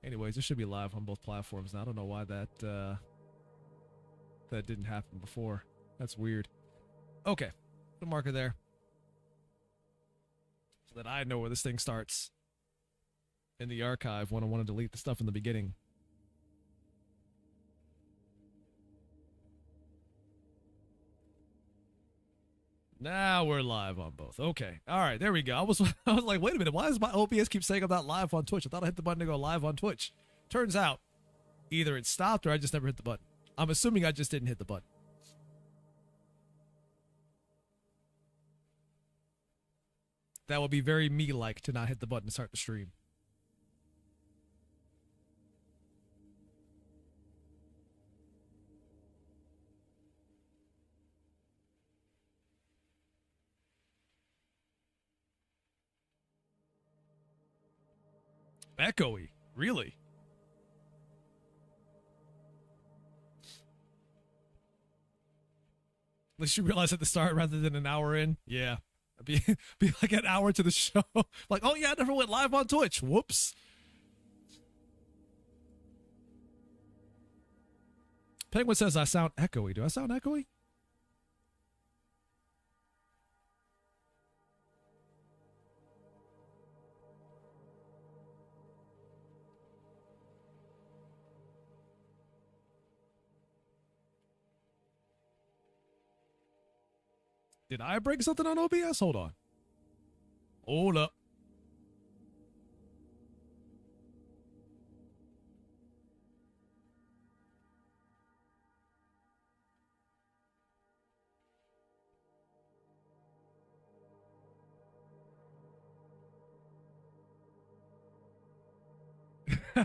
Anyways, it should be live on both platforms. Now, I don't know why that that didn't happen before. That's weird. Okay, put a marker there so that I know where this thing starts in the archive when I want to delete the stuff in the beginning. Now we're live on both. Okay. All right. There we go. I was like, wait a minute. Why does my OBS keep saying I'm not live on Twitch? I thought I hit the button to go live on Twitch. Turns out, either it stopped or I just never hit the button. I'm assuming I just didn't hit the button. That would be very me-like to not hit the button to start the stream. Echoey. Really? At least you realize at the start rather than an hour in. Yeah. Be like an hour to the show. Like, oh yeah, I never went live on Twitch. Whoops. Penguin says I sound echoey. Do I sound echoey? Did I break something on OBS? Hold on. Hold up.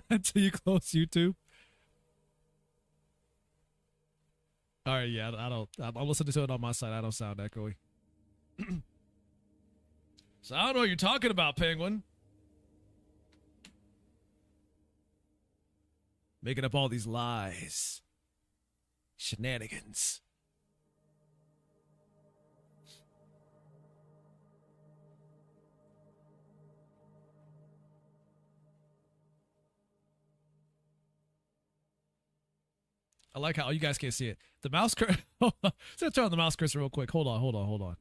Until you close YouTube. All right, yeah, I'm listening to it on my side. I don't sound echoey. So I don't know what you're talking about, Penguin. Making up all these lies. Shenanigans. I like how you guys can't see it. The mouse cursor. Let's turn on the mouse cursor real quick. Hold on.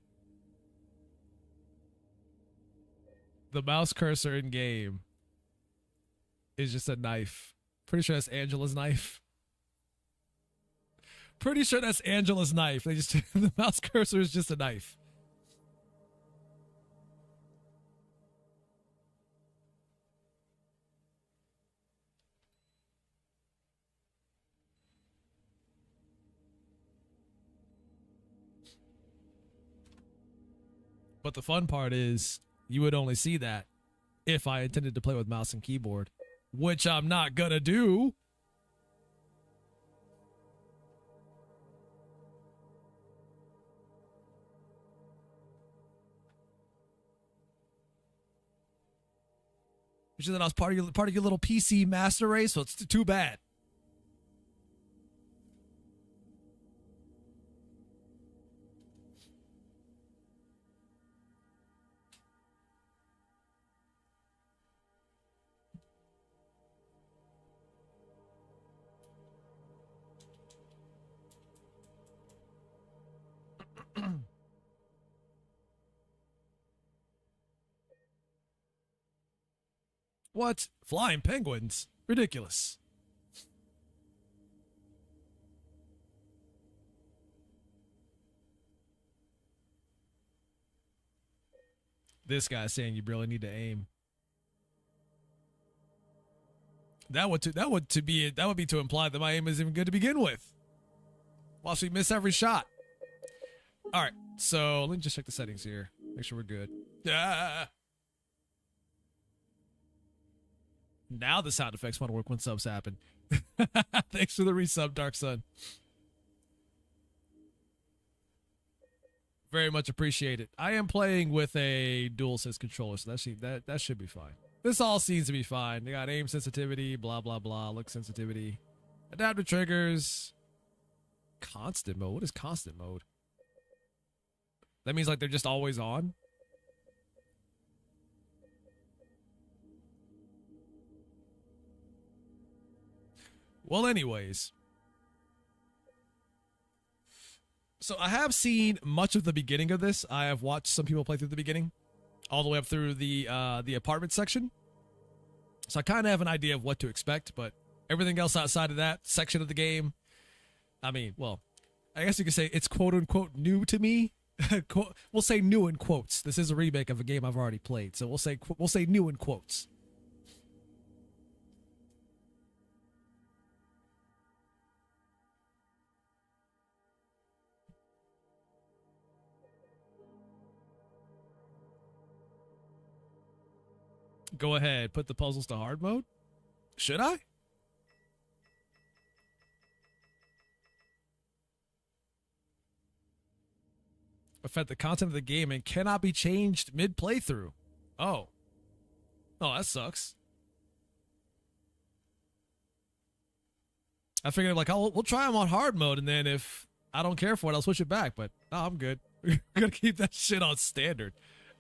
The mouse cursor in game is just a knife. Pretty sure that's Angela's knife. Pretty sure that's Angela's knife. They just the mouse cursor is just a knife. But the fun part is you would only see that if I intended to play with mouse and keyboard, which I'm not gonna do. Which is that I was part of your little PC master race, so it's too bad. What? Flying penguins? Ridiculous. This guy's saying you really need to aim. That would be to imply that my aim isn't even good to begin with. Whilst we miss every shot. All right, so let me just check the settings here. Make sure we're good. Ah! Now the sound effects want to work when subs happen. Thanks for the resub, Dark Sun. Very much appreciate it. I am playing with a DualSense controller, so that should be fine. This all seems to be fine. They got aim sensitivity, blah, blah, blah, look sensitivity, adaptive triggers, constant mode. What is constant mode? That means like they're just always on? Well, anyways. So I have seen much of the beginning of this. I have watched some people play through the beginning, all the way up through the apartment section. So I kind of have an idea of what to expect, but everything else outside of that section of the game, I mean, well, I guess you could say it's quote-unquote new to me. We'll say new in quotes. This is a remake of a game I've already played, so we'll say new in quotes. Go ahead, put the puzzles to hard mode. Should I? Affect the content of the game and cannot be changed mid playthrough. Oh, that sucks. I figured like, oh, we'll try them on hard mode, and then if I don't care for it, I'll switch it back. But no, I'm good. We're gonna keep that shit on standard.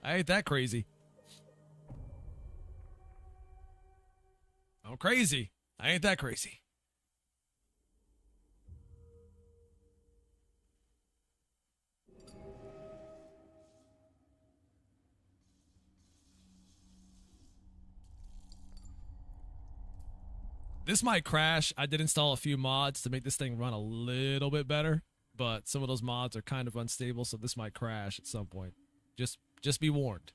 I ain't that crazy. I'm crazy. I ain't that crazy. This might crash. I did install a few mods to make this thing run a little bit better, but some of those mods are kind of unstable, so this might crash at some point. Just be warned.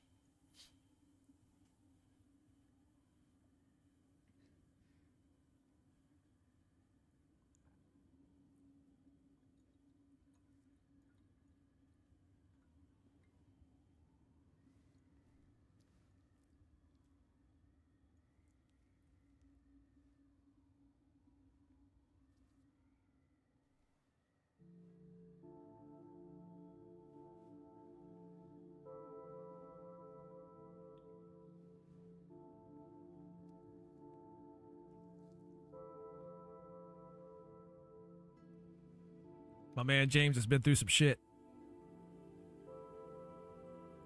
My man James has been through some shit.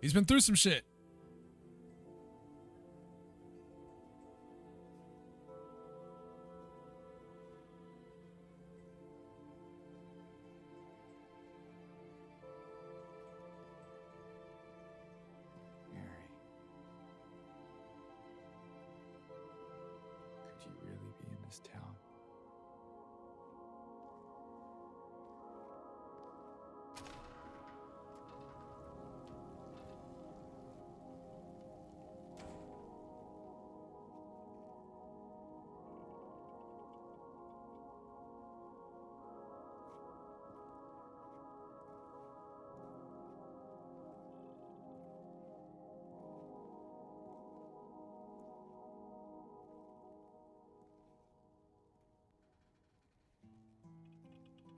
He's been through some shit. Mary. Could you really be in this town?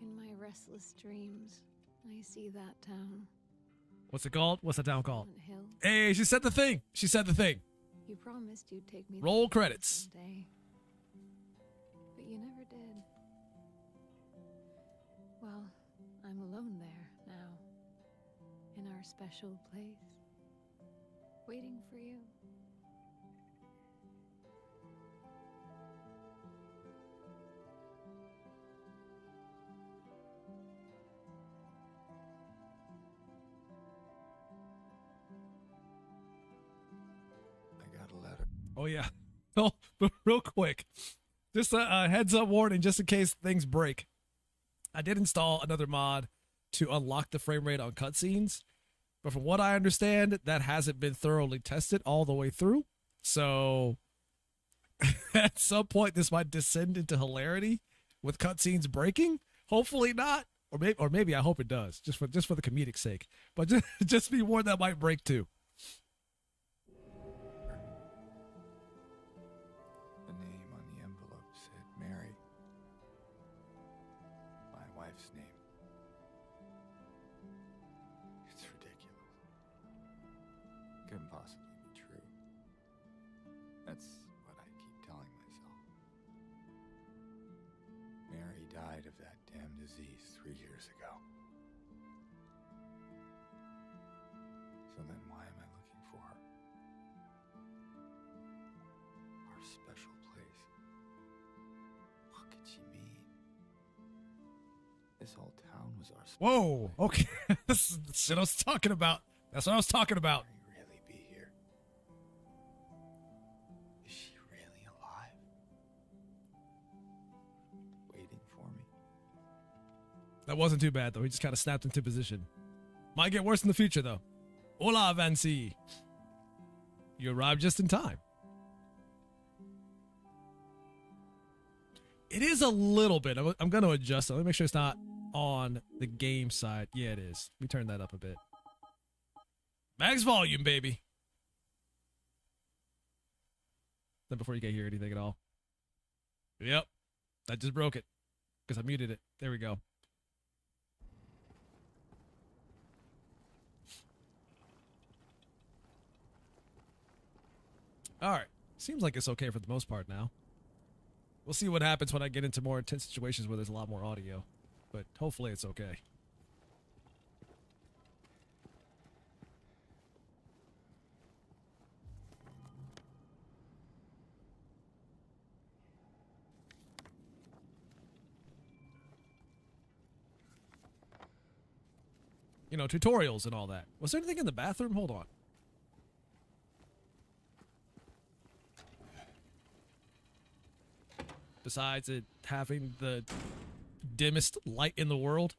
In my restless dreams, I see that town. What's it called? What's the town called? Hill. Hey, she said the thing. She said the thing. You promised you'd take me Roll there credits. someday, but you never did. Well, I'm alone there now, in our special place, waiting for you. I got a letter. Oh yeah. Oh, but real quick, just a heads up warning, just in case things break. I did install another mod to unlock the frame rate on cutscenes, but from what I understand, that hasn't been thoroughly tested all the way through. So at some point, this might descend into hilarity with cutscenes breaking. Hopefully not, or maybe I hope it does, just for the comedic sake. But just be warned that might break too. The name on the envelope said Mary. My wife's name. It's ridiculous. Couldn't possibly be true. That's what I keep telling myself. Mary died of that damn disease 3 years ago. So then why am I looking for her? Our special place. What could she This whole town was our space. Whoa, okay. This is the shit I was talking about. That's what I was talking about. Can he really be here? Is she really alive? Waiting for me? That wasn't too bad, though. He just kind of snapped into position. Might get worse in the future, though. Hola, Vancy. You arrived just in time. It is a little bit. I'm going to adjust it. Let me make sure it's not on the game side. Yeah, it is. Let me turn that up a bit. Max volume, baby. Then before you can hear anything at all. Yep. I just broke it because I muted it. There we go. All right. Seems like it's okay for the most part now. We'll see what happens when I get into more intense situations where there's a lot more audio. But hopefully it's okay. You know, tutorials and all that. Was there anything in the bathroom? Hold on. Besides it having the dimmest light in the world.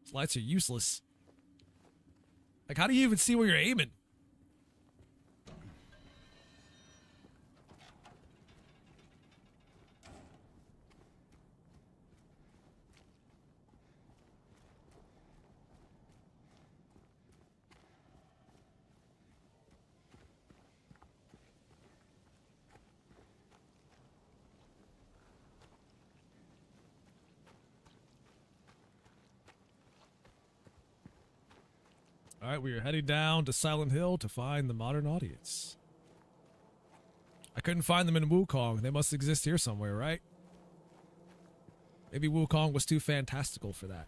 These lights are useless. Like, how do you even see where you're aiming? All right, we are heading down to Silent Hill to find the modern audience. I couldn't find them in Wukong. They must exist here somewhere, right? Maybe Wukong was too fantastical for that.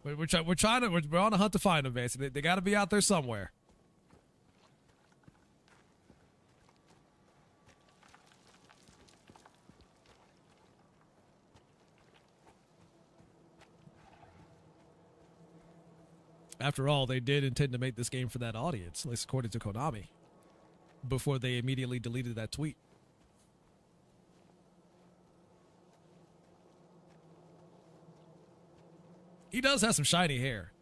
We're on a hunt to find them, Vance. They got to be out there somewhere. After all, they did intend to make this game for that audience, at least according to Konami, before they immediately deleted that tweet. He does have some shiny hair.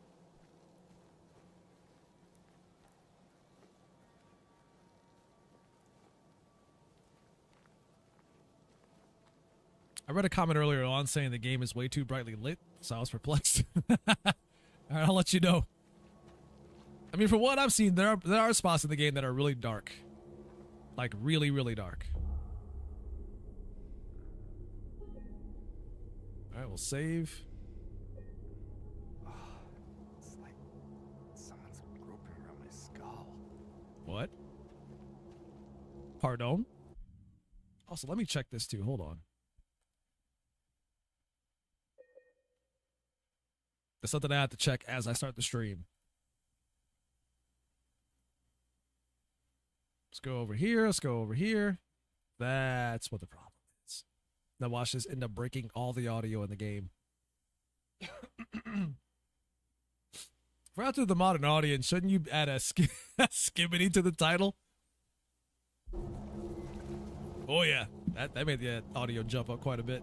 I read a comment earlier on saying the game is way too brightly lit, so I was perplexed. All right, I'll let you know. I mean, from what I've seen, there are spots in the game that are really dark. Like, really, really dark. All right, we'll save. It's like someone's groping around my skull. What? Pardon? Also, let me check this too. Hold on. That's something I have to check as I start the stream. Let's go over here. Let's go over here. That's what the problem is. Now watch this end up breaking all the audio in the game. For out to the modern audience, shouldn't you add a skibbity to the title? Oh yeah, that made the audio jump up quite a bit.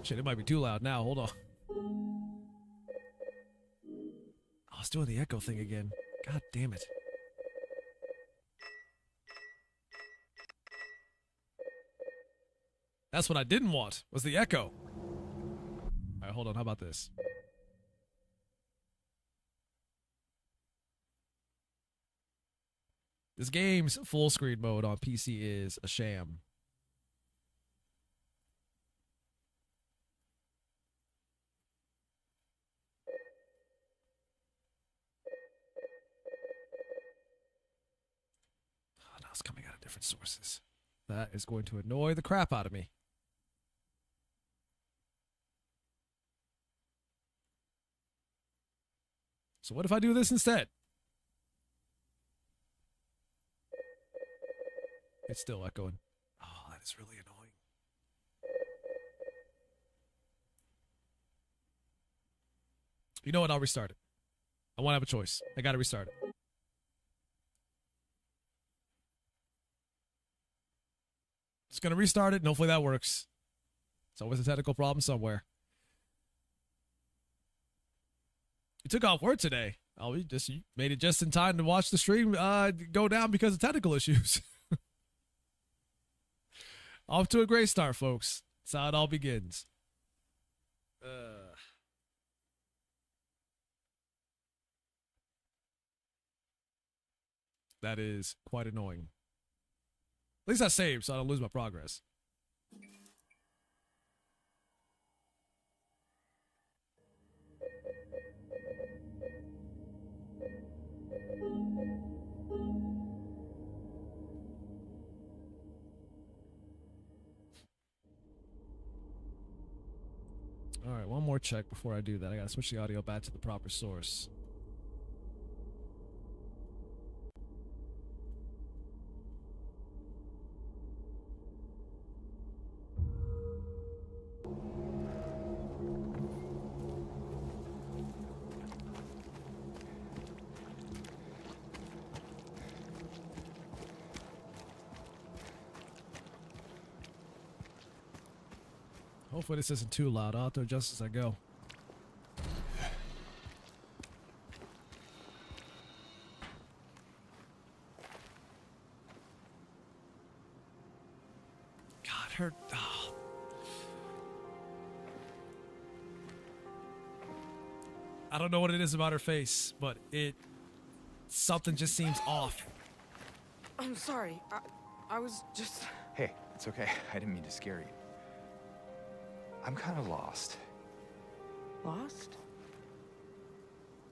Shit, it might be too loud now. Hold on. Oh, it's doing the echo thing again. God damn it. That's what I didn't want, was the echo. All right, hold on. How about this? This game's full screen mode on PC is a sham. Oh, no, it's coming out of different sources. That is going to annoy the crap out of me. So what if I do this instead? It's still echoing. Oh, that is really annoying. You know what? I'll restart it. I won't have a choice. I got to restart it. Just going to restart it, and hopefully that works. It's always a technical problem somewhere. You took off work today. Oh, you made it just in time to watch the stream go down because of technical issues. Off to a great start, folks. That's how it all begins. That is quite annoying. At least I saved, so I don't lose my progress. All right, one more check before I do that. I gotta switch the audio back to the proper source. Hopefully this isn't too loud. I'll have to adjust as I go. God, her... Oh. I don't know what it is about her face, but something just seems off. I'm sorry. I was just... Hey, it's okay. I didn't mean to scare you. I'm kind of lost. Lost?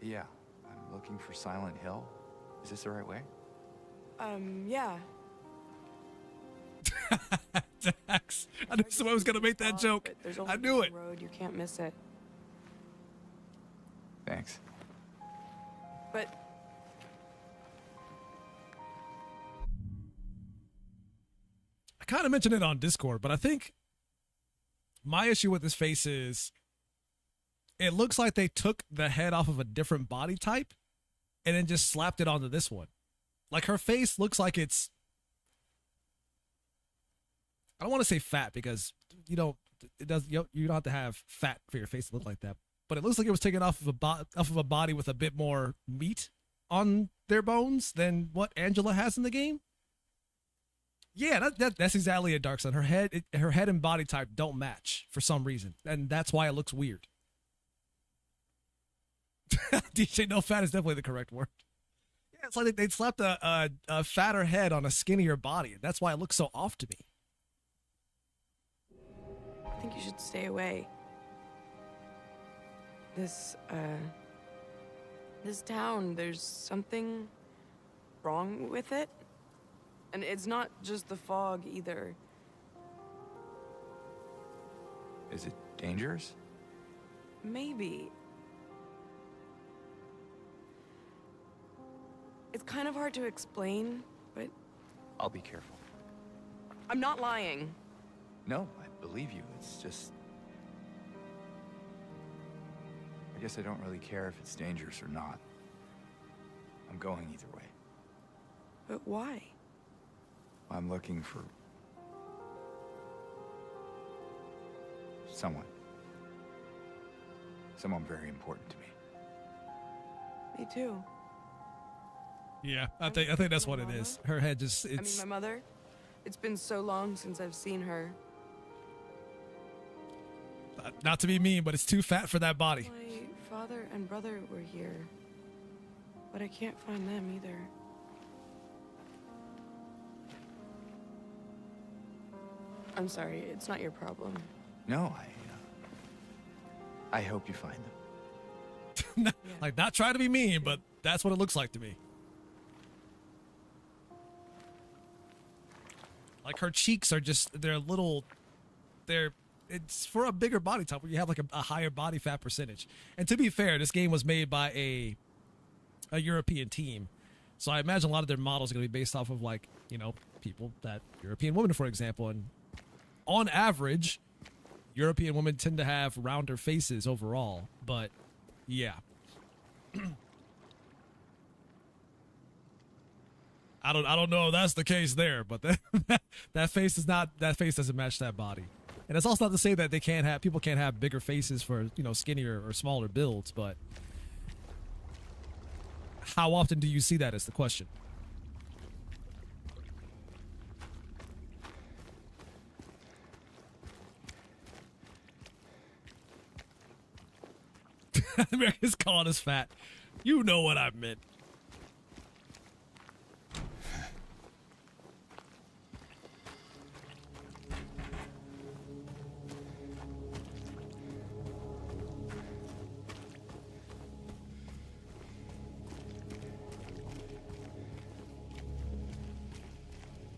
Yeah, I'm looking for Silent Hill. Is this the right way? Yeah. Dax, I knew someone was gonna make that joke. I knew it. Road, you can't miss it. Thanks. But I kind of mentioned it on Discord, but I think my issue with this face is it looks like they took the head off of a different body type and then just slapped it onto this one. Like her face looks like it's, I don't want to say fat because you don't have to have fat for your face to look like that. But it looks like it was taken off of a body with a bit more meat on their bones than what Angela has in the game. Yeah, that's exactly a Dark Sun. Her head and body type don't match for some reason, and that's why it looks weird. DJ no fat is definitely the correct word. Yeah, it's like they slapped a fatter head on a skinnier body, and that's why it looks so off to me. I think you should stay away. This town, there's something wrong with it. And it's not just the fog, either. Is it dangerous? Maybe. It's kind of hard to explain, but... I'll be careful. I'm not lying. No, I believe you. It's just... I guess I don't really care if it's dangerous or not. I'm going either way. But why? I'm looking for... someone. Someone very important to me. Me too. Yeah, I think that's what it is. Her head just, it's... I mean, my mother. It's been so long since I've seen her. Not to be mean, but it's too fat for that body. My father and brother were here. But I can't find them either. I'm sorry, it's not your problem. No, I hope you find them. Like, not trying to be mean, but that's what it looks like to me. Like her cheeks are just, they're little, it's for a bigger body type where you have like a higher body fat percentage. And to be fair, this game was made by a European team. So I imagine a lot of their models are going to be based off of like, you know, people that European women, for example. And on average, European women tend to have rounder faces overall. But yeah. I don't know if that's the case there, but that face doesn't match that body. And it's also not to say that people can't have bigger faces for, you know, skinnier or smaller builds, but how often do you see that is the question. America's calling us fat. You know what I meant.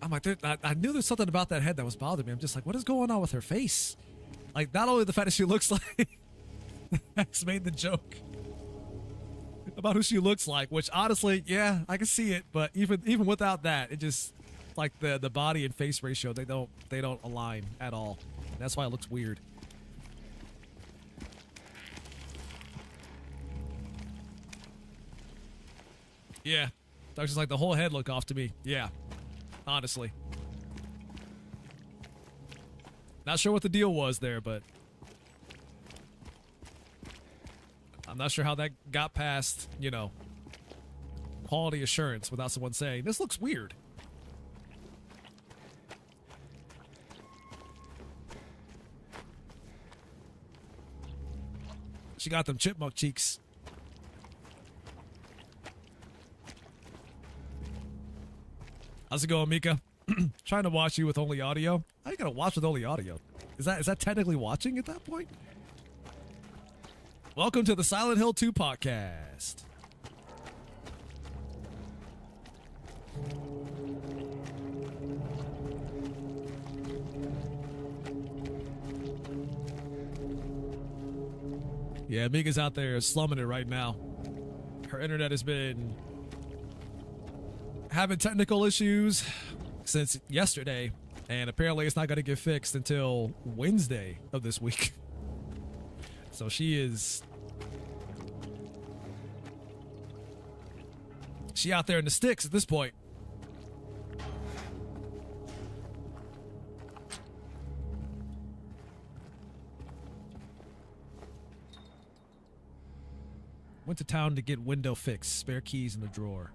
I'm like, I knew there's something about that head that was bothering me. I'm just like, what is going on with her face? Like, not only the fact that she looks like X made the joke about who she looks like, which honestly, yeah, I can see it, but even without that, it just like the body and face ratio, they don't align at all. That's why it looks weird. Yeah. That was just like the whole head look off to me. Yeah. Honestly. Not sure what the deal was there, but I'm not sure how that got past, you know, quality assurance without someone saying, this looks weird. She got them chipmunk cheeks. How's it going, Mika? Trying to watch you with only audio. How you gonna watch with only audio? Is that technically watching at that point? Welcome to the Silent Hill 2 podcast. Yeah, Mika's out there slumming it right now. Her internet has been having technical issues since yesterday, and apparently it's not going to get fixed until Wednesday of this week. So she out there in the sticks at this point. Went to town to get window fixed. Spare keys in the drawer.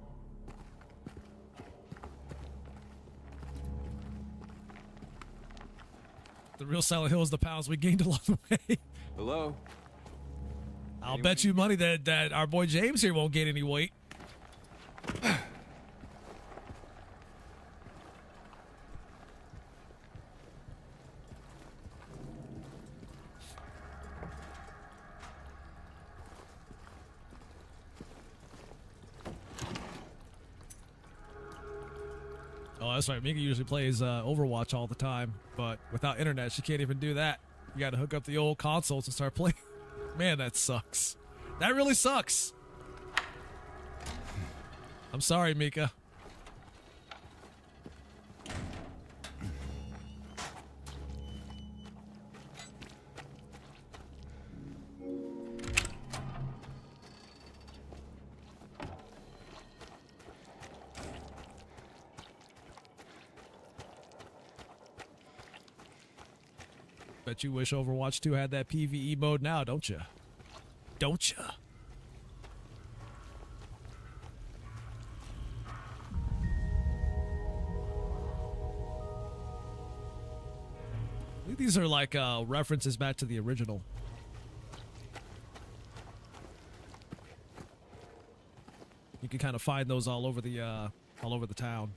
The real Silent Hill is the pounds we gained along the way. Hello? I'll bet you money that our boy James here won't gain any weight. Oh, that's right. Mika usually plays Overwatch all the time, but without internet, she can't even do that. You got to hook up the old consoles and start playing. Man, that sucks. That really sucks. I'm sorry, Mika. Bet you wish Overwatch 2 had that PvE mode now, don't you? Don't you? I think these are like references back to the original. You can kind of find those all over the town.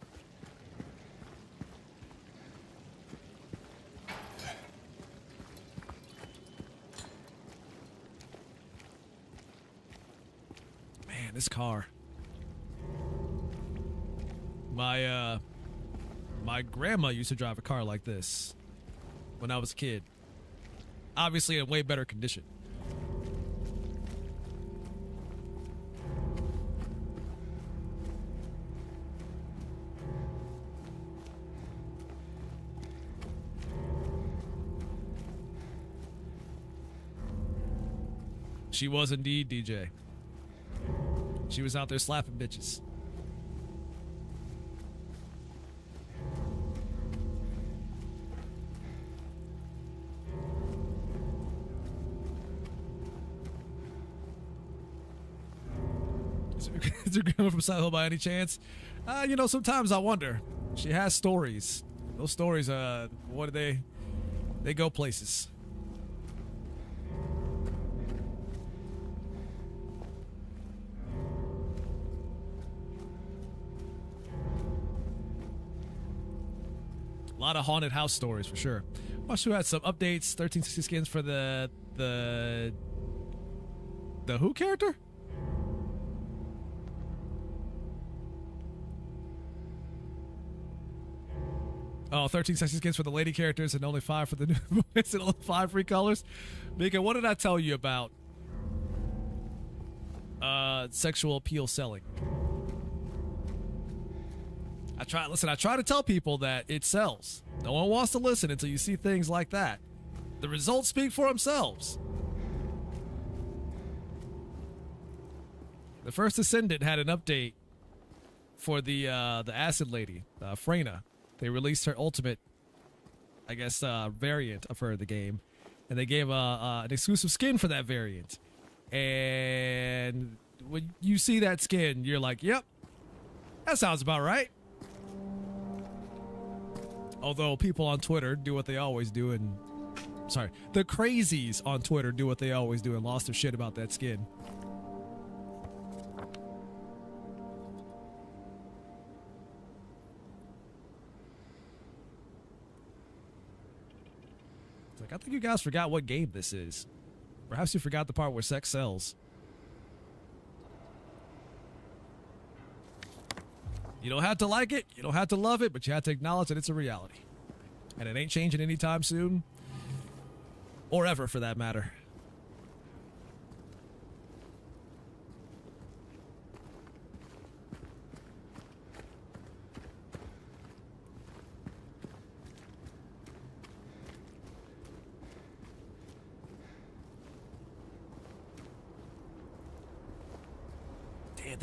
This car. My My grandma used to drive a car like this when I was a kid. Obviously in way better condition. She was indeed DJ. She was out there slapping bitches. Is your grandma from South Hill by any chance? You know, sometimes I wonder. She has stories. Those stories, what do they go places. A lot of haunted house stories for sure. Watch who had some updates. 1360 skins for the who character? Oh, 1360 skins for the lady characters and only 5 for the new boys and only 5 free colors. Mika, what did I tell you about sexual appeal selling? I try to tell people that it sells. No one wants to listen until you see things like that. The results speak for themselves. The First Ascendant had an update for the Acid Lady, Freyna. They released her ultimate, I guess, variant of her in the game, and they gave an exclusive skin for that variant. And when you see that skin, you're like, "Yep, that sounds about right." Although people on Twitter do what they always do, and the crazies on Twitter do what they always do and lost their shit about that skin. It's like, I think you guys forgot what game this is. Perhaps you forgot the part where sex sells. You don't have to like it, you don't have to love it, but you have to acknowledge that it's a reality. And it ain't changing anytime soon. Or ever, for that matter.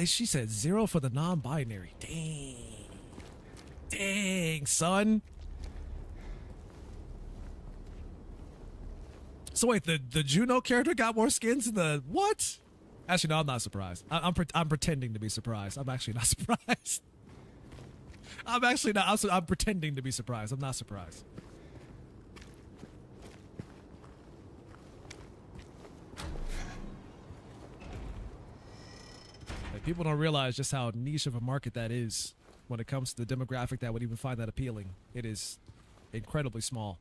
She said 0 for the non-binary. Dang, son. So wait, the Juno character got more skins than the what? Actually, no, I'm not surprised. I'm pretending to be surprised. I'm actually not surprised. I'm actually not. I'm pretending to be surprised. I'm not surprised. People don't realize just how niche of a market that is when it comes to the demographic that would even find that appealing. It is incredibly small.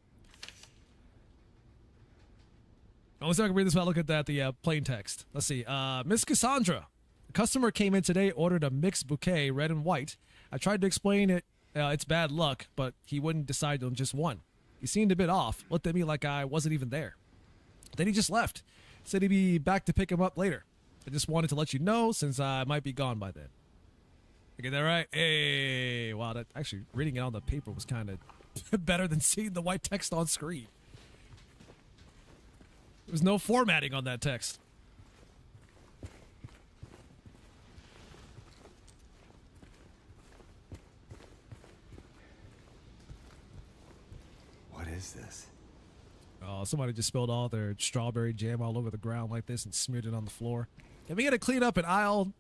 Let's see if I can read this while I look at that, the plain text. Let's see. Miss Cassandra. A customer came in today, ordered a mixed bouquet, red and white. I tried to explain it's bad luck, but he wouldn't decide on just one. He seemed a bit off, looked at me like I wasn't even there. Then he just left. Said he'd be back to pick him up later. I just wanted to let you know since I might be gone by then. You get that right? Hey, wow, that actually reading it on the paper was kind of better than seeing the white text on screen. There was no formatting on that text. What is this? Oh, somebody just spilled all their strawberry jam all over the ground like this and smeared it on the floor. Can we get to clean up an aisle?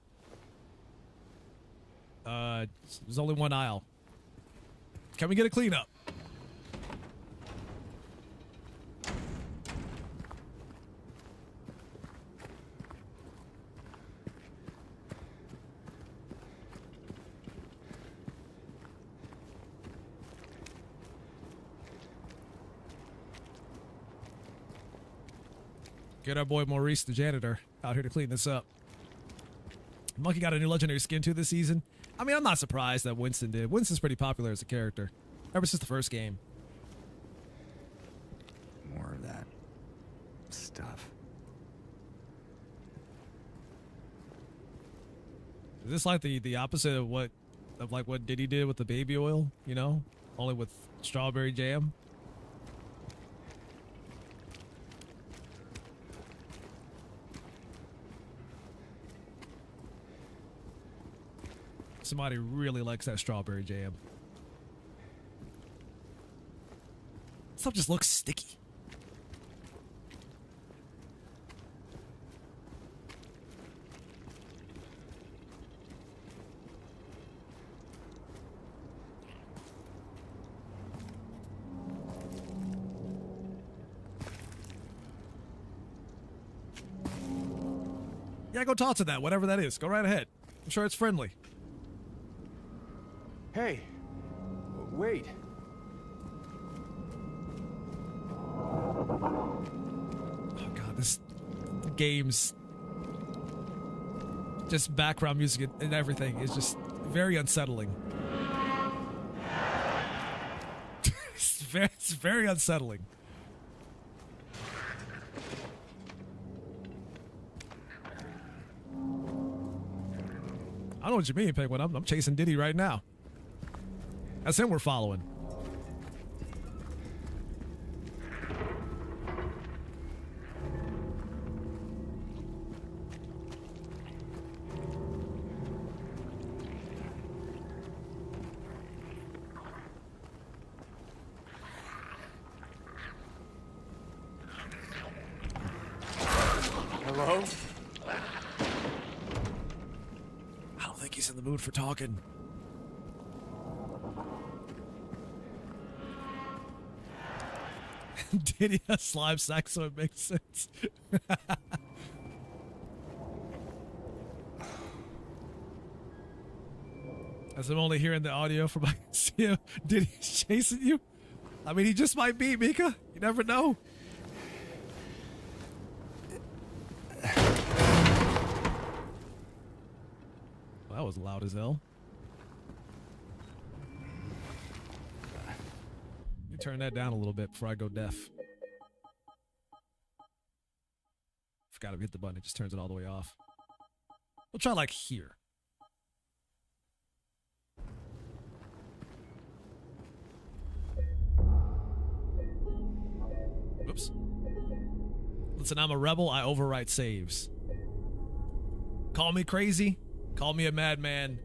There's only one aisle. Can we get a cleanup? Get our boy Maurice, the janitor, out here to clean this up. Monkey got a new legendary skin too this season. I mean, I'm not surprised that Winston did. Winston's pretty popular as a character. Ever since the first game. More of that stuff. Is this like the opposite of what Diddy did with the baby oil, you know? Only with strawberry jam? Somebody really likes that strawberry jam. Stuff just looks sticky. Yeah, go talk to that, whatever that is. Go right ahead. I'm sure it's friendly. Hey, wait. Oh god, this game's just background music and everything is just very unsettling. It's very unsettling. I know what you mean, Penguin. I'm chasing Diddy right now. That's him we're following. Hello? I don't think he's in the mood for talking. Diddy has slime sack, so it makes sense. As I'm only hearing the audio from my him, Diddy's chasing you. I mean, he just might be, Mika. You never know. Well, that was loud as hell. Let me turn that down a little bit before I go deaf. Forgot to hit the button. It just turns it all the way off. We'll try like here. Whoops. Listen, I'm a rebel. I overwrite saves. Call me crazy. Call me a madman.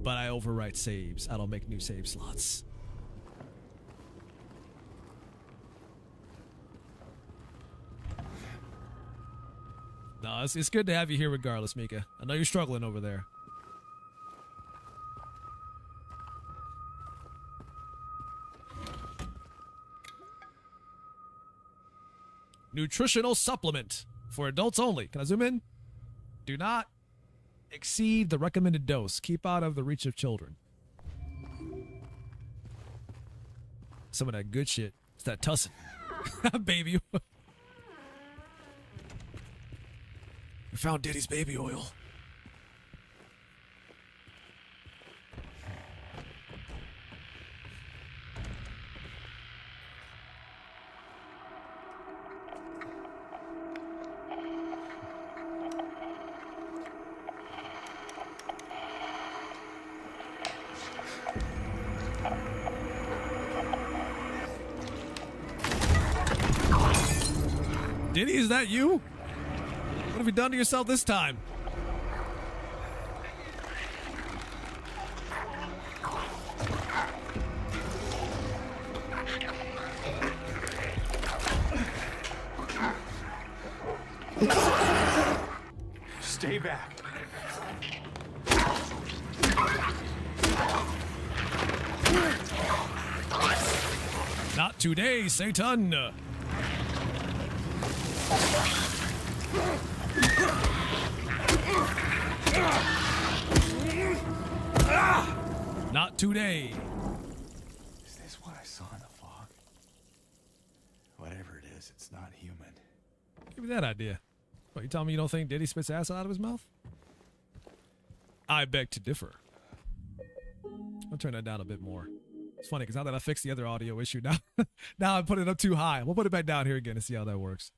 But I overwrite saves. I don't make new save slots. No, it's good to have you here regardless, Mika. I know you're struggling over there. Nutritional supplement for adults only. Can I zoom in? Do not exceed the recommended dose. Keep out of the reach of children. Some of that good shit. It's that tussin. Baby. We found Diddy's baby oil. Diddy, is that you? What have you done to yourself this time? Stay back. Not today, Satan. Not today. Is this what I saw in the fog? Whatever it is, it's not human. Give me that idea. What, you telling me you don't think Diddy spits acid out of his mouth? I beg to differ. I'll turn that down a bit more. It's funny because now that I fixed the other audio issue, now I put it up too high. We'll put it back down here again and see how that works.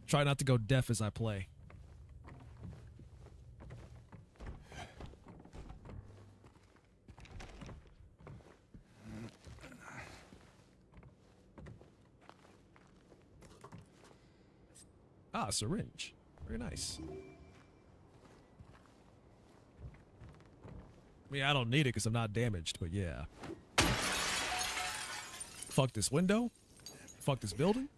Try not to go deaf as I play. Ah, a syringe. Very nice. I mean, I don't need it because I'm not damaged, but yeah. Fuck this window. Fuck this building.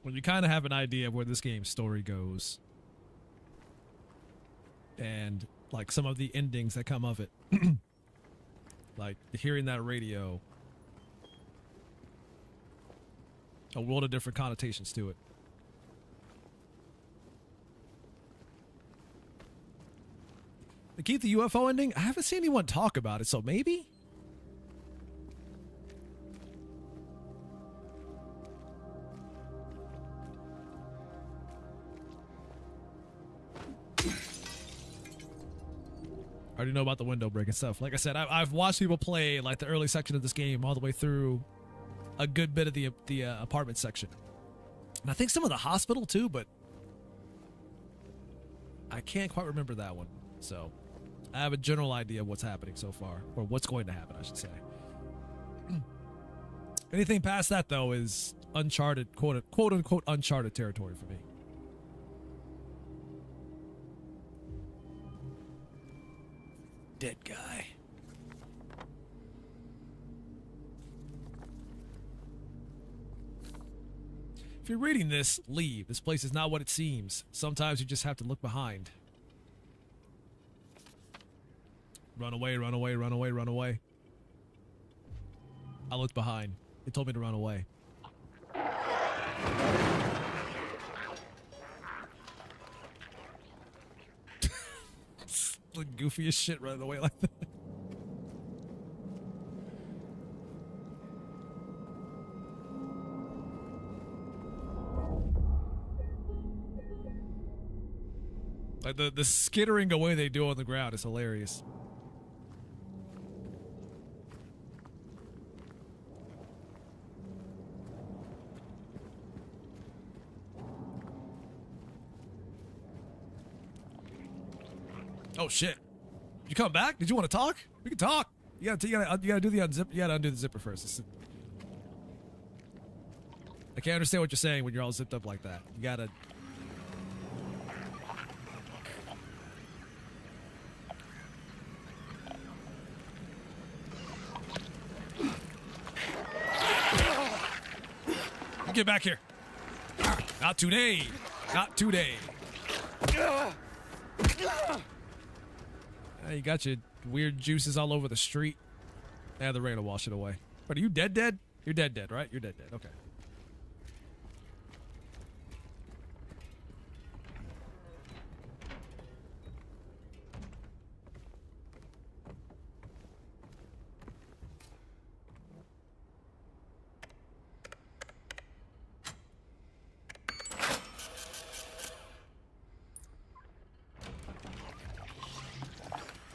When you kind of have an idea of where this game's story goes and like some of the endings that come of it, like hearing that radio, a world of different connotations to it. They keep the UFO ending? I haven't seen anyone talk about it, so maybe? I already know about the window break and stuff. Like I said, I've watched people play like the early section of this game all the way through a good bit of the apartment section. And I think some of the hospital too, but I can't quite remember that one. So I have a general idea of what's happening so far, or what's going to happen, I should say. Anything past that, though, is uncharted, quote unquote, uncharted territory for me. Dead guy. If you're reading this, leave. This place is not what it seems. Sometimes you just have to look behind. Run away, run away, run away, run away. I looked behind. It told me to run away. The goofiest shit running away like that. Like the skittering away they do on the ground is hilarious. Oh shit! Did you come back? Did you want to talk? We can talk. You gotta do the unzip. You gotta undo the zipper first. I can't understand what you're saying when you're all zipped up like that. You gotta. Get back here. Not today. Not today. You got your weird juices all over the street. Yeah, the rain will wash it away. But are you dead? You're dead, right? You're dead. Okay.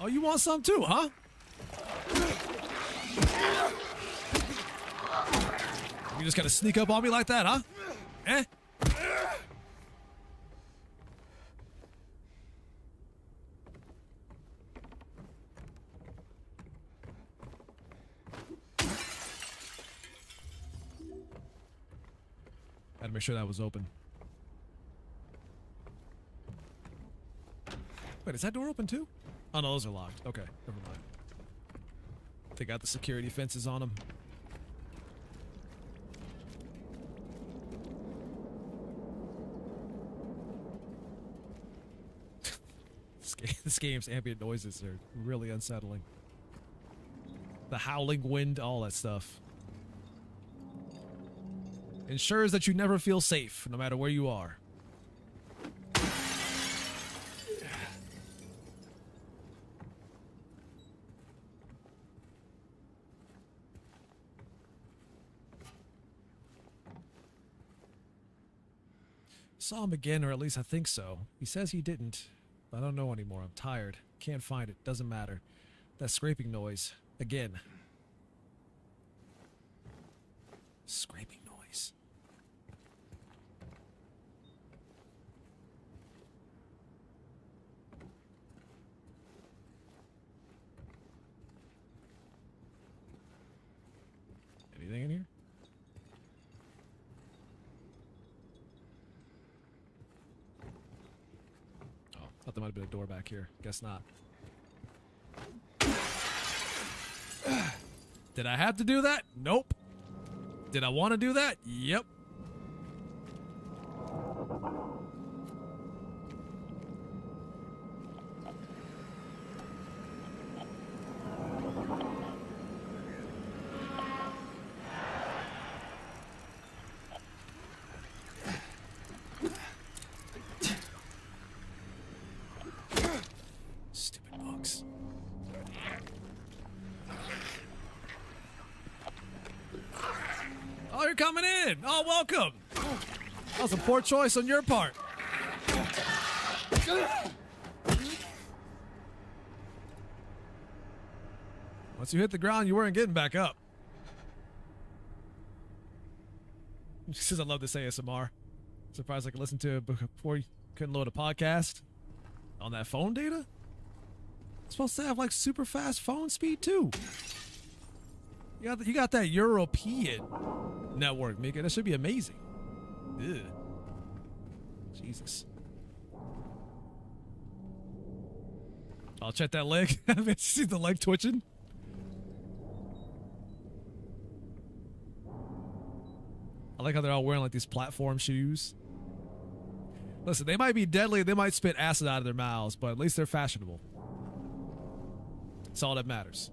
Oh, you want some too, huh? You just gotta sneak up on me like that, huh? Eh? Had to make sure that was open. Wait, is that door open too? Oh no, those are locked. Okay, never mind. They got the security fences on them. This game's ambient noises are really unsettling. The howling wind, all that stuff. Ensures that you never feel safe, no matter where you are. Saw him again, or at least I think so. He says he didn't. I don't know anymore. I'm tired. Can't find it. Doesn't matter. That scraping noise. Again. Scraping noise. Anything in here? Oh, thought there might have been a door back here. Guess not. Did I have to do that? Nope. Did I want to do that? Yep. Stupid bugs. Oh, you're coming in. Oh, welcome. That was a poor choice on your part. Once you hit the ground, you weren't getting back up. She says I love this ASMR. Surprised I could listen to it before you couldn't load a podcast on that phone data. It's supposed to have like super fast phone speed too. You got that European network, Mika. That should be amazing. Ugh. Jesus. I'll check that leg. See the leg twitching? I like how they're all wearing like these platform shoes. Listen, they might be deadly. They might spit acid out of their mouths, but at least they're fashionable. That's all that matters.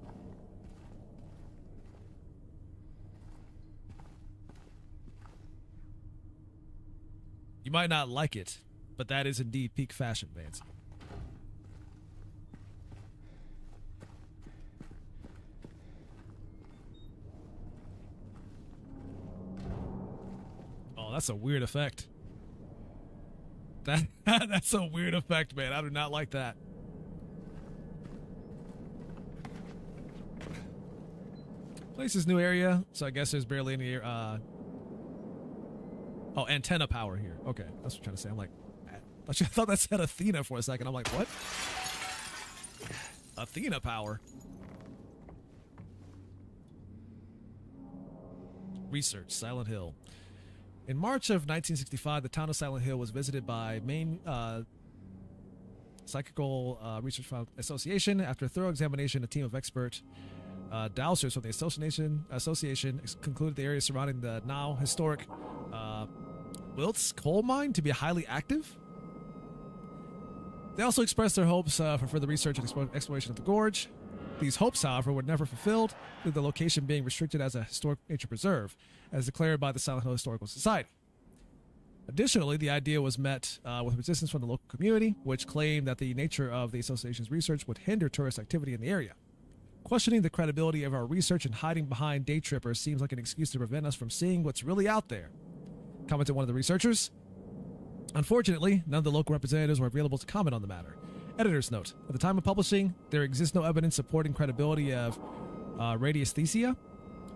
You might not like it, but that is indeed peak fashion, Vance. Oh, that's a weird effect. That's a weird effect, man. I do not like that. Place is new area, so I guess there's barely any oh, antenna power here. Okay, that's what I'm trying to say. I'm like, I thought that said Athena for a second. I'm like, what? Athena power. Research, Silent Hill. In March of 1965, the town of Silent Hill was visited by Maine Psychical Research Association. After a thorough examination, a team of expert dowsers from the association concluded the area surrounding the now historic Wilt's coal mine to be highly active. They also expressed their hopes for further research and exploration of the gorge. These hopes, however, were never fulfilled, with the location being restricted as a historic nature preserve, as declared by the Silent Hill Historical Society. Additionally, the idea was met with resistance from the local community, which claimed that the nature of the association's research would hinder tourist activity in the area. Questioning the credibility of our research and hiding behind day trippers seems like an excuse to prevent us from seeing what's really out there, commented one of the researchers. Unfortunately, none of the local representatives were available to comment on the matter. Editor's note: at the time of publishing, there exists no evidence supporting credibility of radiesthesia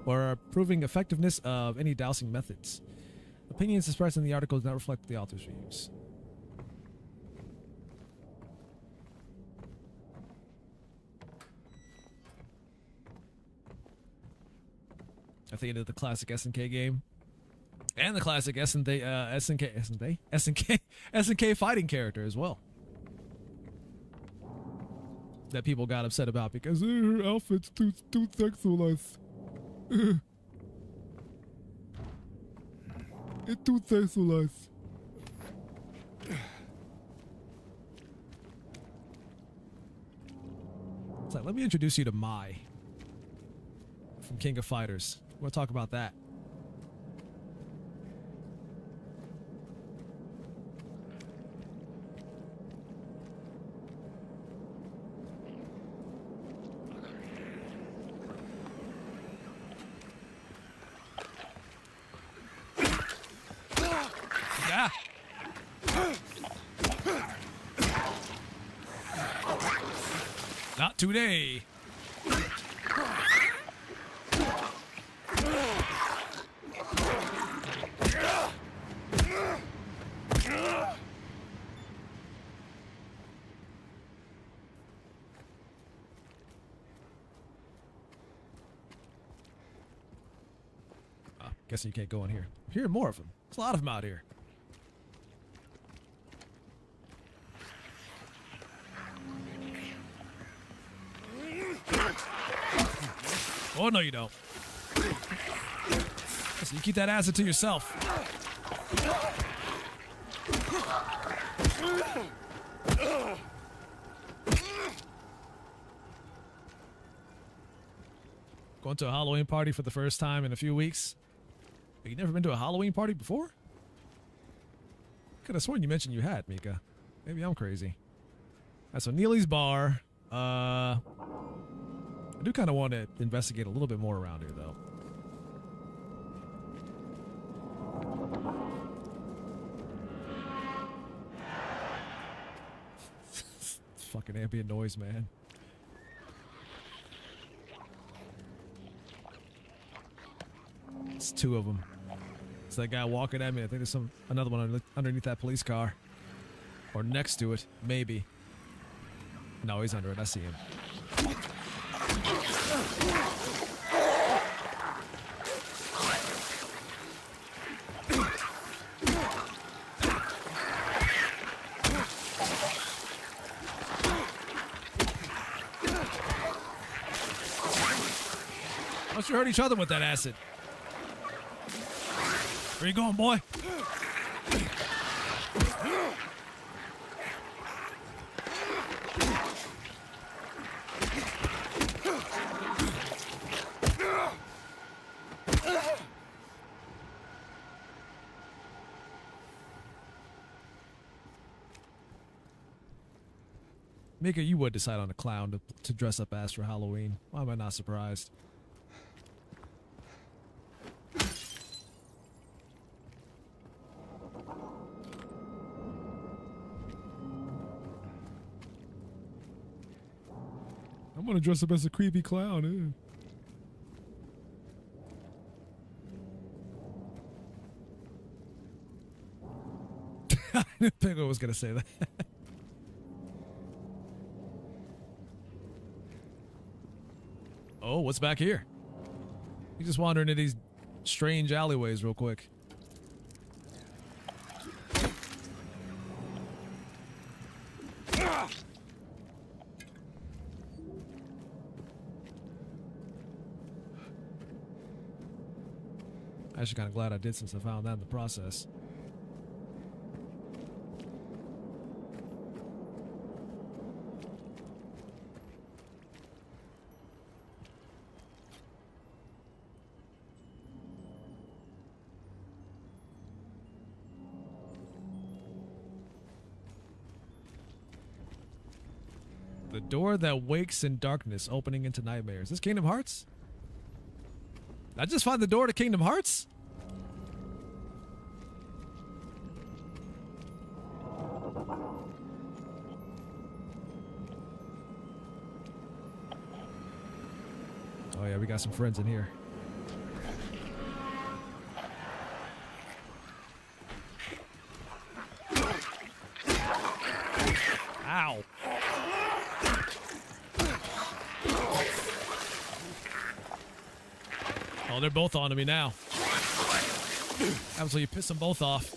or proving effectiveness of any dowsing methods. Opinions expressed in the article do not reflect the author's views. At the end of the classic SNK game. And the classic SNK fighting character as well. That people got upset about because her outfit's too sexualized. It's too sexualized. let me introduce you to Mai from King of Fighters. We'll talk about that. Yeah. Not today. Guessing you can't go in here. I'm hearing more of them. There's a lot of them out here. Oh, no, you don't. Listen, you keep that acid to yourself. Going to a Halloween party for the first time in a few weeks. You never been to a Halloween party before? Could have sworn you mentioned you had, Mika. Maybe I'm crazy. Alright, so Neely's Bar. I do kind of want to investigate a little bit more around here, though. Fucking ambient noise, man. It's two of them. It's that guy walking at me. I think there's another one underneath that police car. Or next to it, maybe. No, he's under it. I see him. Must you hurt each other with that acid. Where you going, boy? Mika, you would decide on a clown to dress up as for Halloween. Why am I not surprised? I'm gonna dress up as a creepy clown. I knew Pickle was gonna say that. Oh, what's back here? He's just wandering into these strange alleyways real quick. Actually kind of glad I did since I found that in the process. The door that wakes in darkness, opening into nightmares. Is this Kingdom Hearts? Did I just find the door to Kingdom Hearts? Oh yeah, we got some friends in here. Ow. Oh, they're both on to me now. Absolutely, you piss them both off.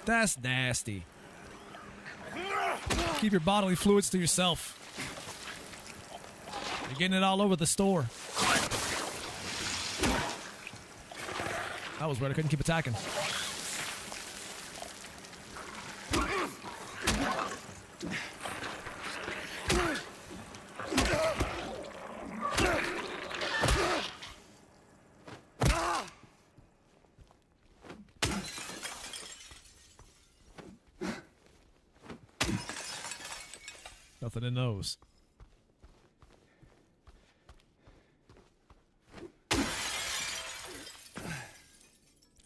That's nasty. Keep your bodily fluids to yourself. You're getting it all over the store. That was weird. I couldn't keep attacking. Nothing in those.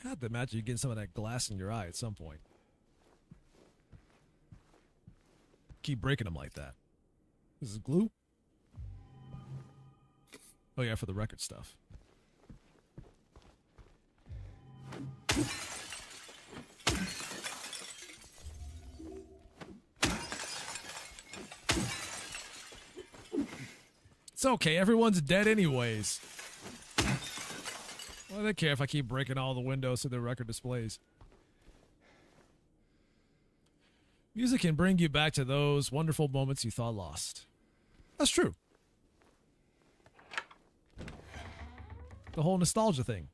I have to imagine you get some of that glass in your eye at some point. Keep breaking them like that. This is glue? Oh yeah, for the record stuff. It's okay, everyone's dead anyways. What do they care if I keep breaking all the windows to their record displays? Music can bring you back to those wonderful moments you thought lost. That's true. The whole nostalgia thing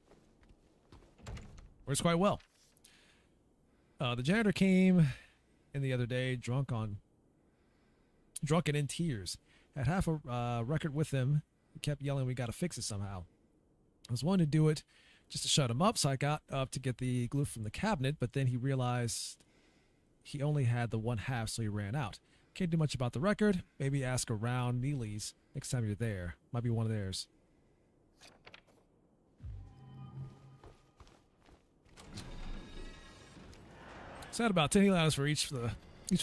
works quite well. The janitor came in the other day, drunken in tears. Had half a record with him. He kept yelling, "We got to fix it somehow." I was wanting to do it just to shut him up, so I got up to get the glue from the cabinet, but then he realized he only had the one half, so he ran out. Can't do much about the record. Maybe ask around Neely's next time you're there. Might be one of theirs. So I had about 10 healing items for each for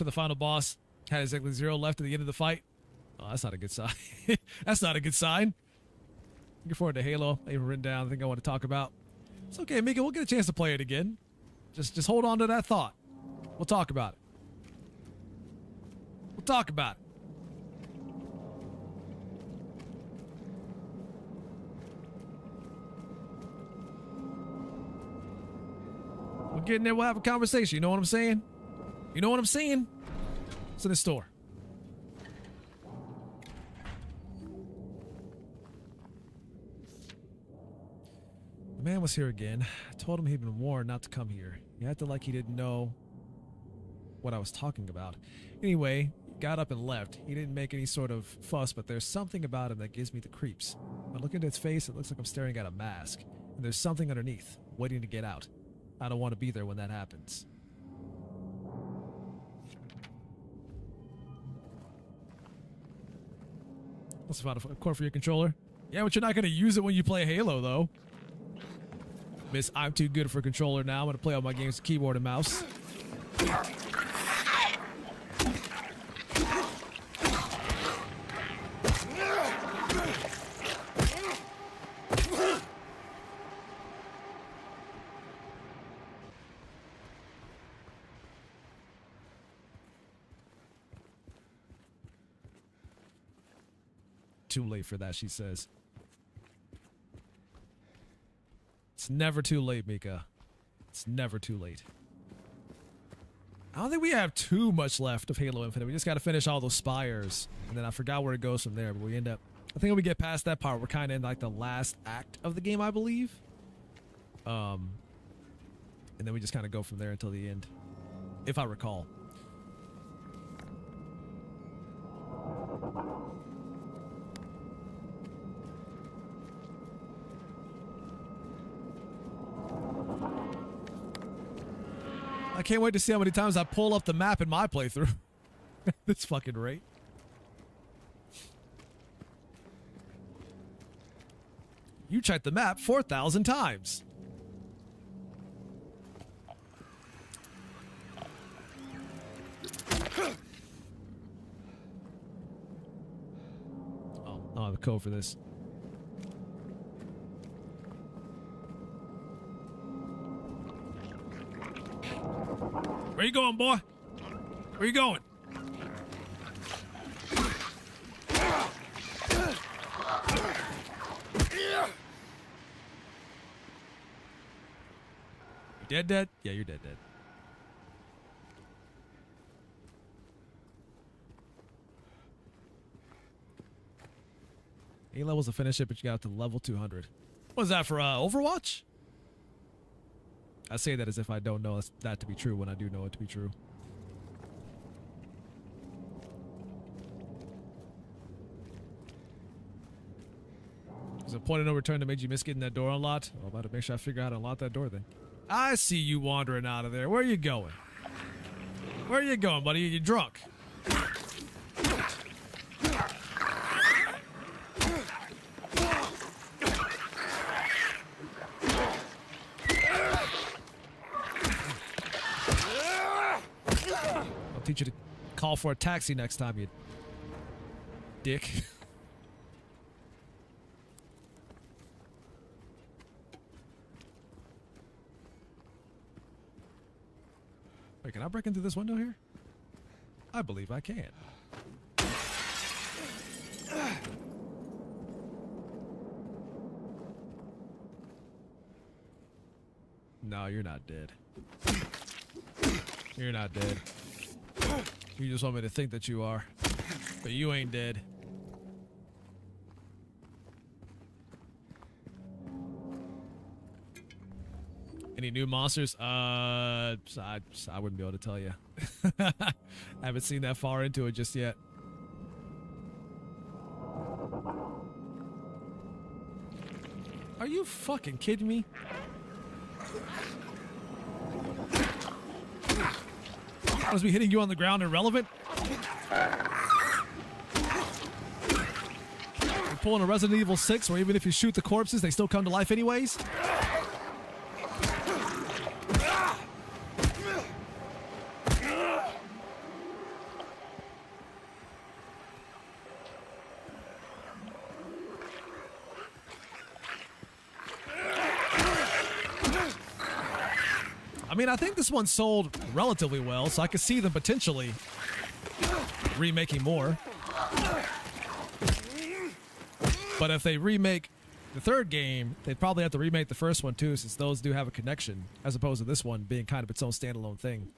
the final boss. Had exactly 0 left at the end of the fight. Oh, that's not a good sign. That's not a good sign. Looking forward to Halo. I even written down the thing I want to talk about. It's okay, Mika. We'll get a chance to play it again. Just hold on to that thought. We'll talk about it. We'll talk about it. We'll get in there. We'll have a conversation. You know what I'm saying? You know what I'm saying? It's in the store. The man was here again. I told him he'd been warned not to come here. He acted like he didn't know what I was talking about. Anyway, he got up and left. He didn't make any sort of fuss, but there's something about him that gives me the creeps. When I look into his face, it looks like I'm staring at a mask. And there's something underneath, waiting to get out. I don't want to be there when that happens. What's about a cord for your controller? Yeah, but you're not going to use it when you play Halo, though. Miss, I'm too good for a controller now. I'm going to play all my games with keyboard and mouse. Too late for that, she says. It's never too late, Mika. It's never too late. I don't think we have too much left of Halo Infinite. We just got to finish all those spires. And then I forgot where it goes from there, but we end up... I think when we get past that part, we're kind of in like the last act of the game, I believe. And then we just kind of go from there until the end. If I recall. I can't wait to see how many times I pull up the map in my playthrough. This fucking rate. You checked the map 4,000 times. Oh, I don't have a code for this. Where you going, boy? Where you going? You dead? Yeah, you're dead. 8 levels to finish it, but you got to level 200. What is that for Overwatch? I say that as if I don't know that to be true when I do know it to be true. There's a point of no return that made you miss getting that door unlocked. Well, I'm about to make sure I figure out how to unlock that door then. I see you wandering out of there. Where are you going? Where are you going, buddy? You drunk? I'll teach you to call for a taxi next time, you dick. Wait, can I break into this window here? I believe I can. No, you're not dead. You're not dead. You just want me to think that you are. But you ain't dead. Any new monsters? I wouldn't be able to tell you. I haven't seen that far into it just yet. Are you fucking kidding me? Was me hitting you on the ground irrelevant? You're pulling a Resident Evil 6 where even if you shoot the corpses, they still come to life anyways? I mean, I think this one sold relatively well, so I could see them potentially remaking more. But if they remake the third game, they'd probably have to remake the first one too, since those do have a connection, as opposed to this one being kind of its own standalone thing.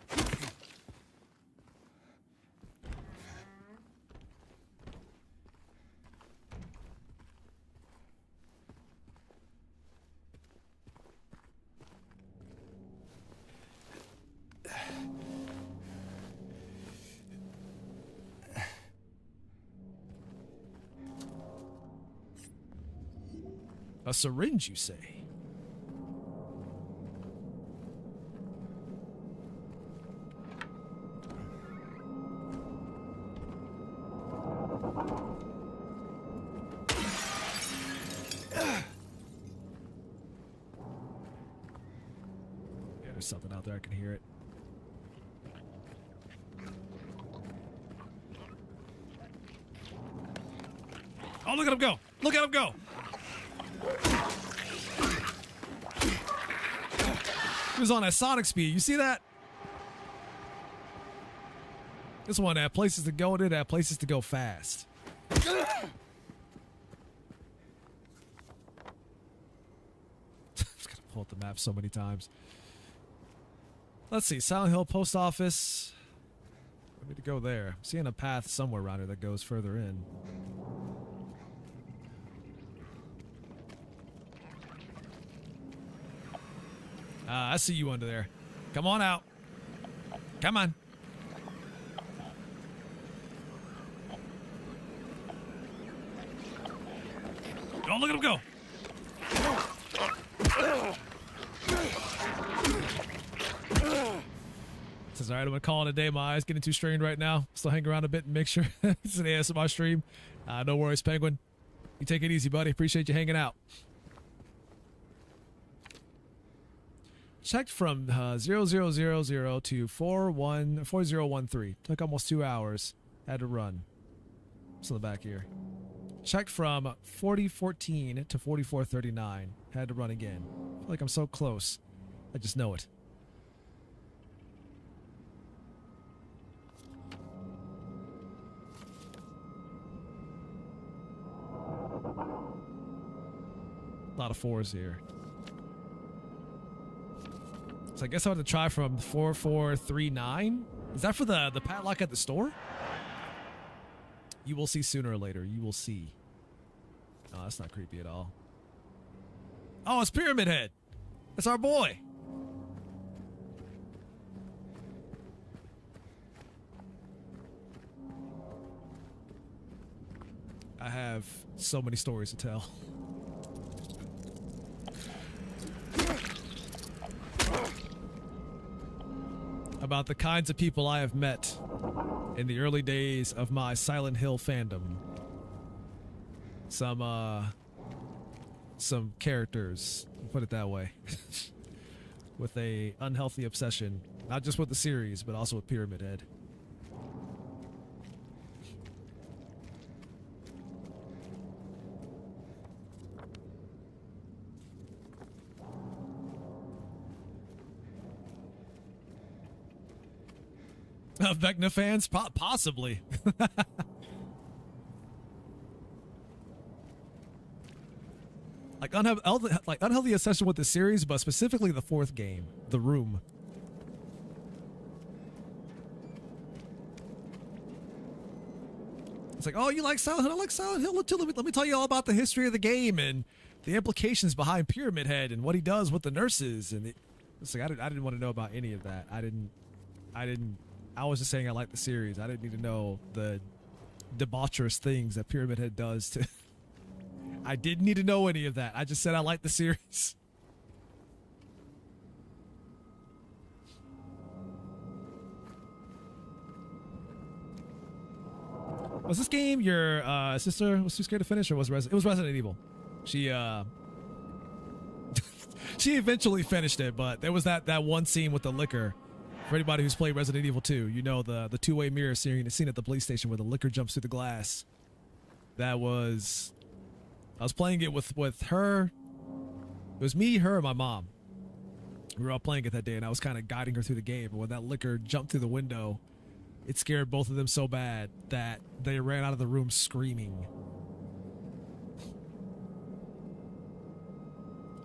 A syringe, you say? Yeah, there's something out there. I can hear it. Oh, look at him go! Look at him go! He was on that Sonic speed. You see that? This one had places to go and it had places to go fast. Just gotta pull up the map so many times. Let's see. Silent Hill Post Office. I need to go there. I'm seeing a path somewhere around here that goes further in. I see you under there. Come on out. Come on. Oh, look at him go. Says, all right, I'm going to call it a day. My eyes getting too strained right now. Still hang around a bit and make sure it's an ASMR stream. No worries, Penguin. You take it easy, buddy. Appreciate you hanging out. Checked from 0000 to 4013. Took almost 2 hours. Had to run. It's on the back here. Checked from 4014 to 4439. Had to run again. I feel like I'm so close. I just know it. A lot of fours here. So I guess I have to try from 4439. Is that for the padlock at the store? You will see sooner or later. You will see. Oh, that's not creepy at all. Oh, it's Pyramid Head. It's our boy. I have so many stories to tell. About the kinds of people I have met in the early days of my Silent Hill fandom. Some characters, put it that way, with a unhealthy obsession, not just with the series, but also with Pyramid Head. Vecna fans? Possibly. Unhealthy obsession with the series, but specifically the fourth game, The Room. It's like, oh, you like Silent Hill? I like Silent Hill too. Let me tell you all about the history of the game and the implications behind Pyramid Head and what he does with the nurses. And it's like, I didn't want to know about any of that. I was just saying I like the series. I didn't need to know the debaucherous things that Pyramid Head does to... I didn't need to know any of that. I just said I like the series. Was this game your sister was too scared to finish, or was it was Resident Evil? She she eventually finished it, but there was that one scene with the liquor. For anybody who's played Resident Evil 2, you know the two-way mirror scene at the police station where the liquor jumps through the glass. That was... I was playing it with her. It was me, her, and my mom. We were all playing it that day, and I was kind of guiding her through the game. And when that liquor jumped through the window, it scared both of them so bad that they ran out of the room screaming.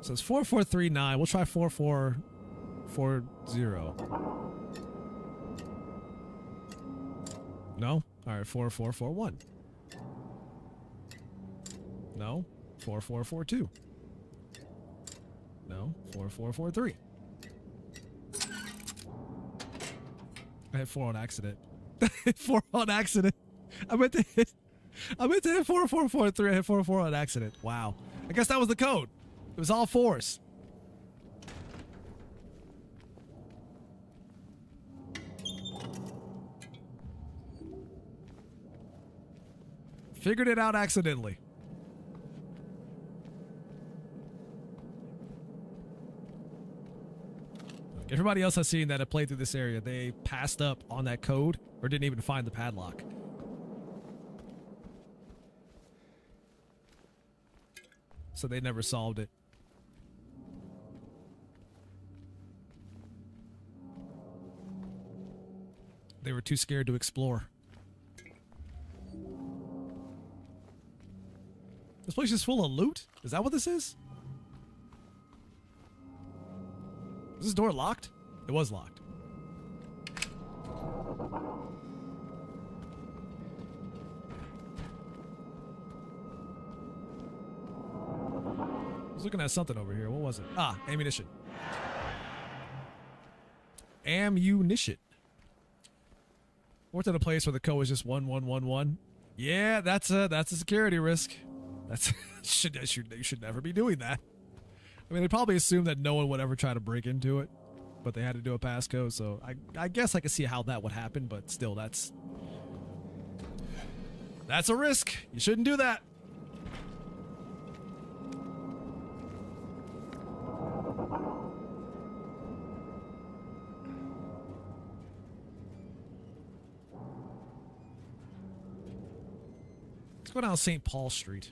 So it's 4439. We'll try 4440. No? All right, 4441. No, 4442. No, 4443. I hit 4 on accident. 4 on accident. I meant to hit 4443. I hit 44 on accident. Wow. I guess that was the code. It was all 4s. Figured it out accidentally. Everybody else I've seen that have played through this area, they passed up on that code or didn't even find the padlock. So they never solved it. They were too scared to explore. This place is full of loot? Is that what this is? Is this door locked? It was locked. I was looking at something over here. What was it? Ah, ammunition. Ammunition. Worked at a place where the code was just 1111. Yeah, that's a security risk. That's you should never be doing that. I mean, they probably assumed that no one would ever try to break into it, but they had to do a passcode, so I guess I could see how that would happen, but still, that's a risk. You shouldn't do that. Let's go down St. Paul Street.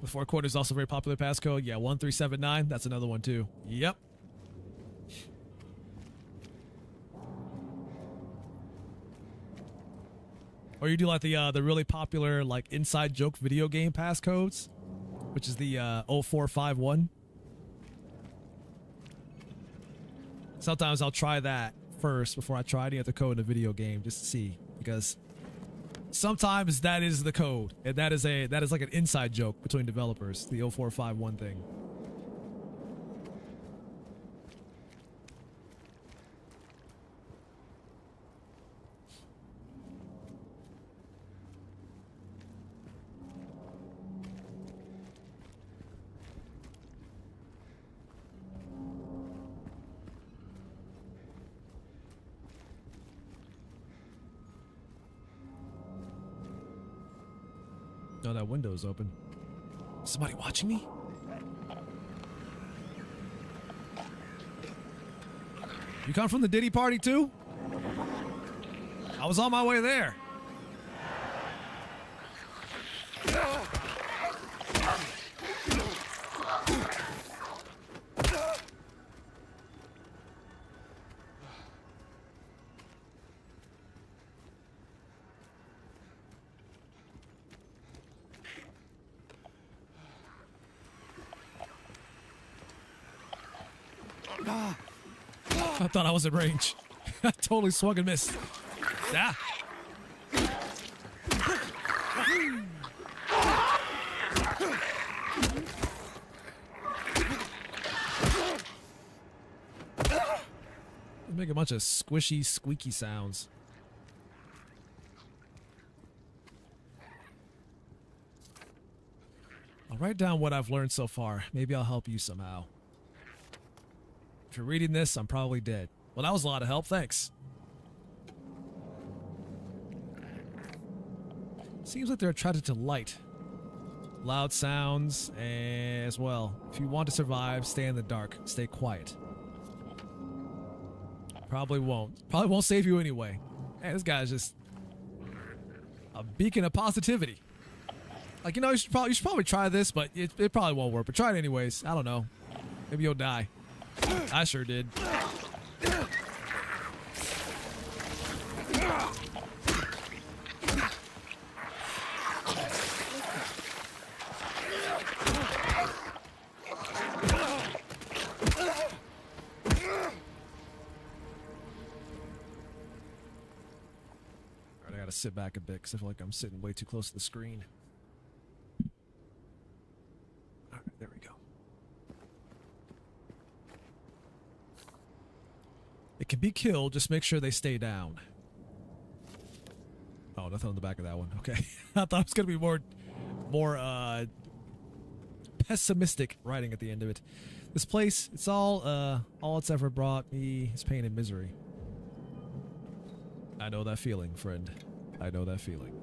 The four quarters is also a very popular passcode. Yeah, 1379. That's another one too. Yep. Or you do like the really popular like inside joke video game passcodes, which is the 0451. Sometimes I'll try that first before I try any other code in a video game just to see, because sometimes that is the code, and that is like an inside joke between developers, the 0451 thing. No, that window's open. Somebody watching me? You come from the Diddy party too? I was on my way there. I thought I was in range. I totally swung and missed. Ah. Make a bunch of squishy, squeaky sounds. I'll write down what I've learned so far. Maybe I'll help you somehow. If you're reading this, I'm probably dead. Well, that was a lot of help. Thanks. Seems like they're attracted to light. Loud sounds as well. If you want to survive, stay in the dark. Stay quiet. Probably won't. Probably won't save you anyway. Man, this guy's just a beacon of positivity. Like, you know, you should probably try this, but it probably won't work. But try it anyways. I don't know. Maybe you'll die. I sure did. Alright, I gotta sit back a bit because I feel like I'm sitting way too close to the screen. Alright, there we go. It can be killed, just make sure they stay down. Oh, nothing on the back of that one. Okay. I thought it was going to be more pessimistic writing at the end of it. This place, it's all it's ever brought me is pain and misery. I know that feeling, friend. I know that feeling.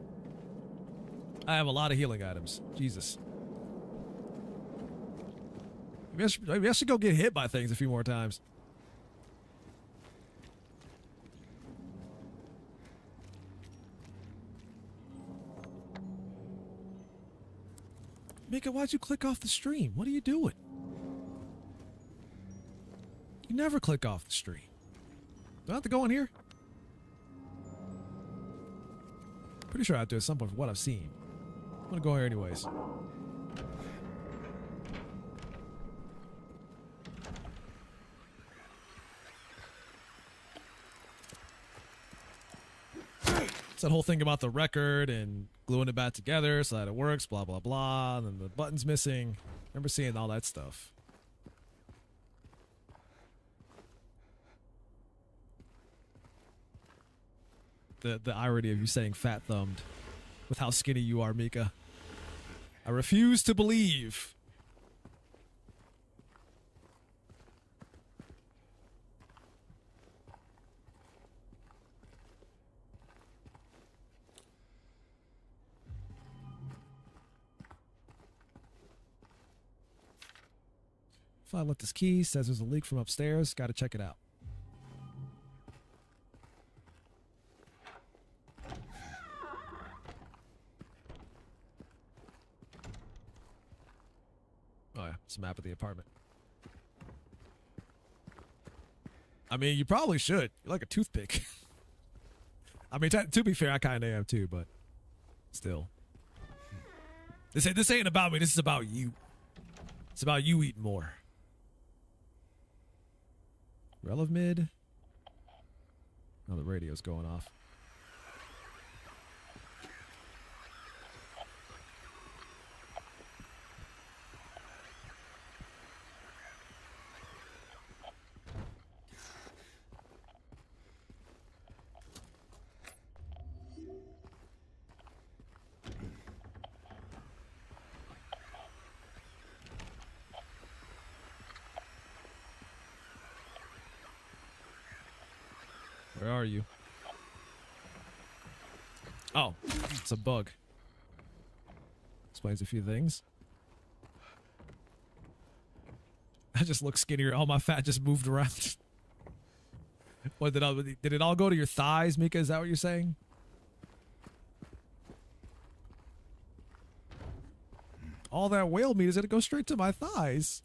I have a lot of healing items. Jesus. Maybe I should go get hit by things a few more times. Mika, why'd you click off the stream? What are you doing? You never click off the stream. Do I have to go in here? Pretty sure I have to at some point for what I've seen. I'm gonna go here anyways. It's that whole thing about the record and gluing it back together so that it works, blah, blah, blah. And then the button's missing. Remember seeing all that stuff. The irony of you saying fat-thumbed with how skinny you are, Mika. I refuse to believe. If I left this key, says there's a leak from upstairs. Got to check it out. Oh yeah, it's a map of the apartment. I mean, you probably should. You're like a toothpick. I mean, to be fair, I kind of am too, but still. This ain't about me. This is about you. It's about you eating more. Rel of mid. Oh, the radio's going off. Where are you? Oh, it's a bug. Explains a few things. I just look skinnier. All my fat just moved around. What did it all go to your thighs, Mika? Is that what you're saying? All that whale meat is gonna go straight to my thighs.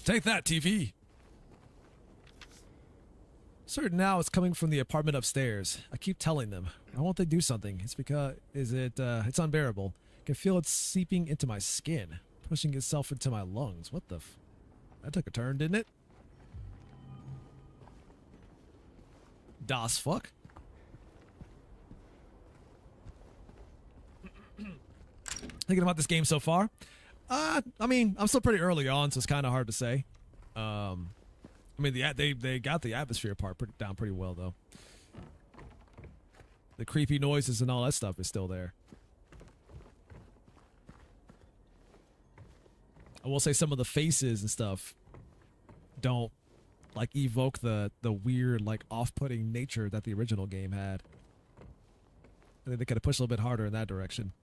Take that, TV. Certain now it's coming from the apartment upstairs. I keep telling them. Why won't they do something? It's because it's unbearable. I can feel it seeping into my skin, pushing itself into my lungs. What the that took a turn, didn't it? Das fuck. Thinking about this game so far. I mean, I'm still pretty early on, so it's kind of hard to say. I mean, they got the atmosphere part down pretty well, though. The creepy noises and all that stuff is still there. I will say some of the faces and stuff don't like evoke the weird, like off-putting nature that the original game had. I think they could have pushed a little bit harder in that direction.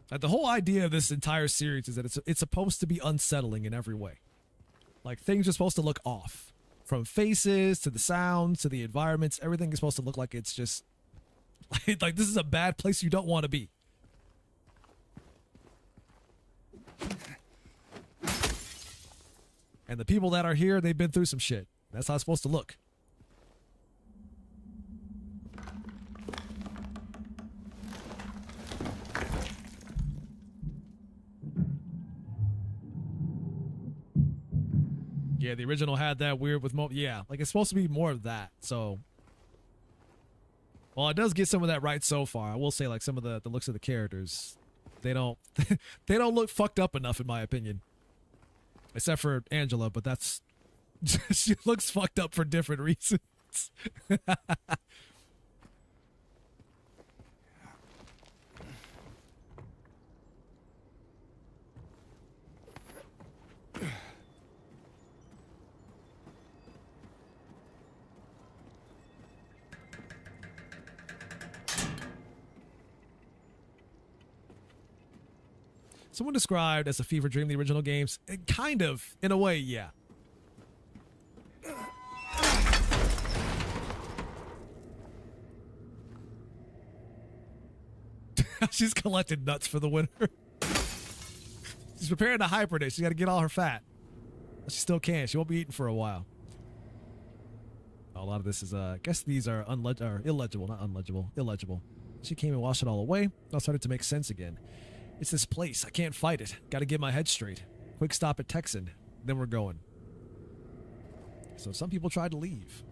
Like, the whole idea of this entire series is that it's supposed to be unsettling in every way. Like, things are supposed to look off. From faces to the sounds to the environments, everything is supposed to look like it's just like this is a bad place you don't want to be. And the people that are here, they've been through some shit. That's how it's supposed to look. Yeah, the original had that weird with yeah, like it's supposed to be more of that. So, well, it does get some of that right so far. I will say, like, some of the looks of the characters, they don't they don't look fucked up enough in my opinion. Except for Angela, but that's she looks fucked up for different reasons. Someone described as a fever dream the original games. Kind of, in a way, yeah. She's collected nuts for the winter. She's preparing to hibernate. She's got to get all her fat. She still can. She won't be eating for a while. A lot of this is, I guess these are illegible, not unlegible, illegible. She came and washed it all away. Now started to make sense again. It's this place. I can't fight it. Got to get my head straight. Quick stop at Texan. Then we're going. So some people tried to leave.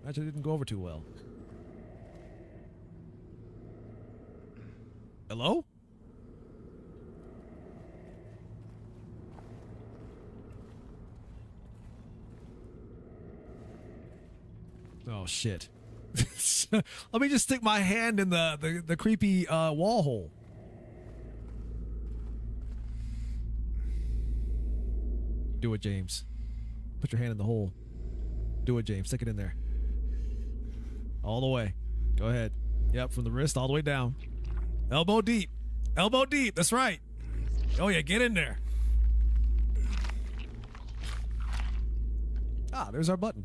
Actually, didn't go over too well. Hello? Oh, shit. Let me just stick my hand in the creepy wall hole. Do it, James. Put your hand in the hole. Do it, James. Stick it in there. All the way. Go ahead. Yep, from the wrist all the way down. Elbow deep. Elbow deep. That's right. Oh, yeah, get in there. Ah, there's our button.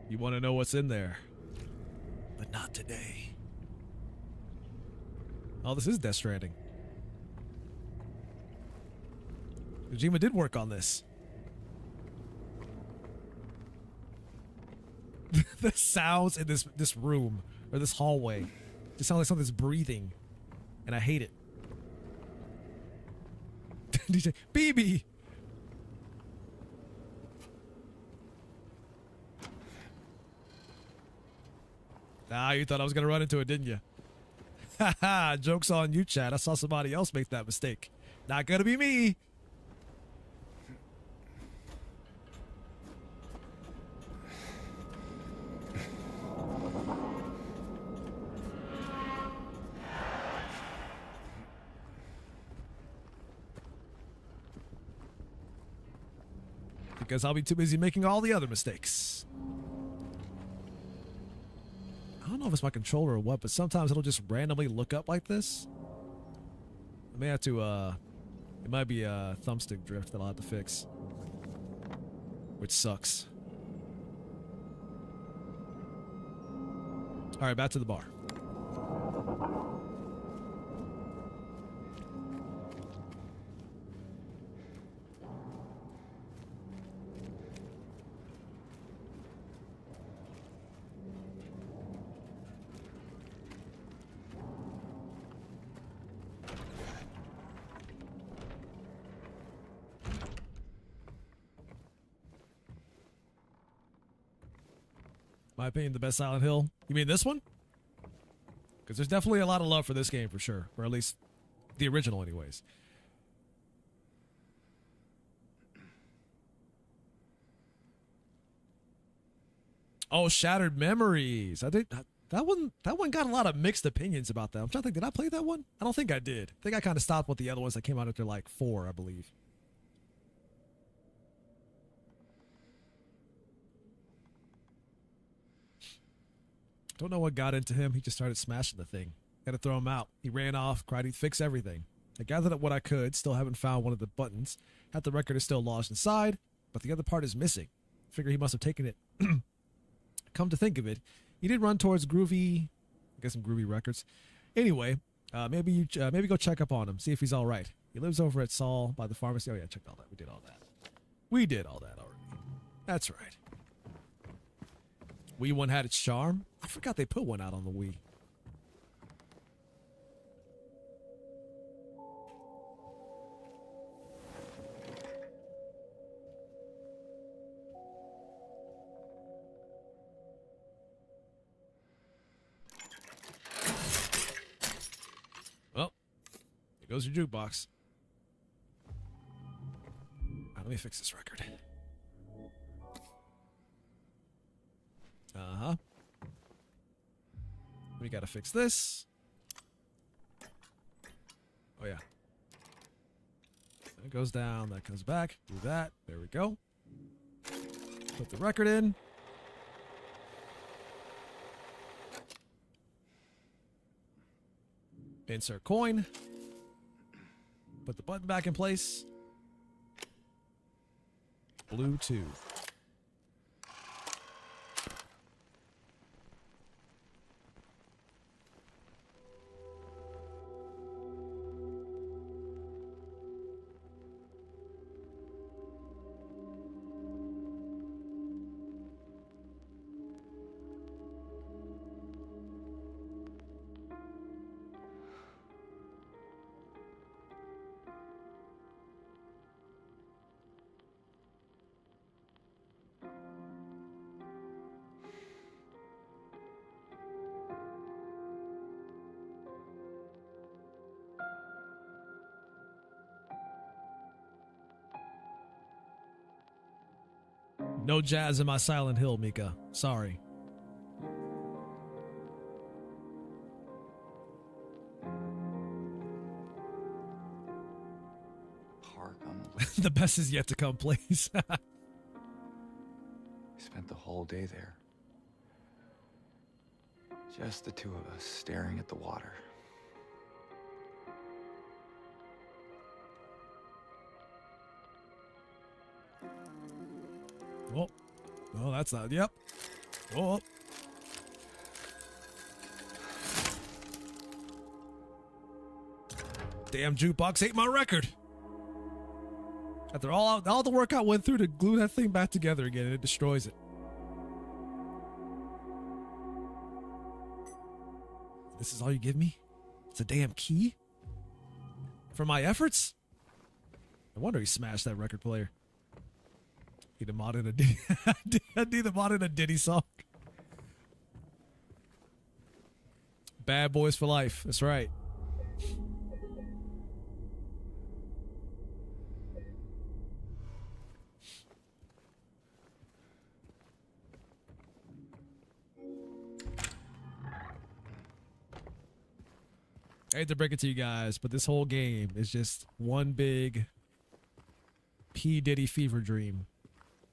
You want to know what's in there, but not today. Oh, this is Death Stranding. Kojima did work on this. The sounds in this room Or this hallway. Just sounds like something's breathing. And I hate it. DJ BB. Ah, you thought I was gonna run into it, didn't you? Haha, joke's on you, Chad. I saw somebody else make that mistake. Not gonna be me. Because I'll be too busy making all the other mistakes. I don't know if it's my controller or what, but sometimes it'll just randomly look up like this. I may have to, it might be a thumbstick drift that I'll have to fix. Which sucks. Alright, back to the bar. My opinion, the best Silent Hill. You mean this one? Because there's definitely a lot of love for this game for sure. Or at least the original anyways. Oh, Shattered Memories. I think that one got a lot of mixed opinions about that. I'm trying to think, did I play that one? I don't think I did. I think I kind of stopped with the other ones that came out after like 4, I believe. Don't know what got into him. He just started smashing the thing. Had to throw him out. He ran off, cried he'd fix everything. I gathered up what I could. Still haven't found one of the buttons. Half the record is still lodged inside, but the other part is missing. Figure he must have taken it. Come to think of it, he did run towards Groovy. I guess some Groovy Records. Anyway, maybe go check up on him. See if he's all right. He lives over at Saul by the pharmacy. Oh yeah, checked all that. We did all that. We did all that already. That's right. Wii 1 had its charm. I forgot they put one out on the Wii. Well, here goes your jukebox. Let me fix this record. Uh-huh. We gotta fix this. Oh, yeah. That goes down. That comes back. Do that. There we go. Put the record in. Insert coin. Put the button back in place. Bluetooth. No jazz in my Silent Hill, Mika. Sorry. Park on The best is yet to come, please. We spent the whole day there. Just the two of us staring at the water. Oh, no, that's not. Yep. Oh. Damn jukebox ate my record. After all the work I went through to glue that thing back together again, and it destroys it. This is all you give me? It's a damn key? For my efforts? No wonder he smashed that record player. Need a mod in a Diddy. I need a mod in a Diddy song. Bad boys for life. That's right. I hate to break it to you guys, but this whole game is just one big P. Diddy fever dream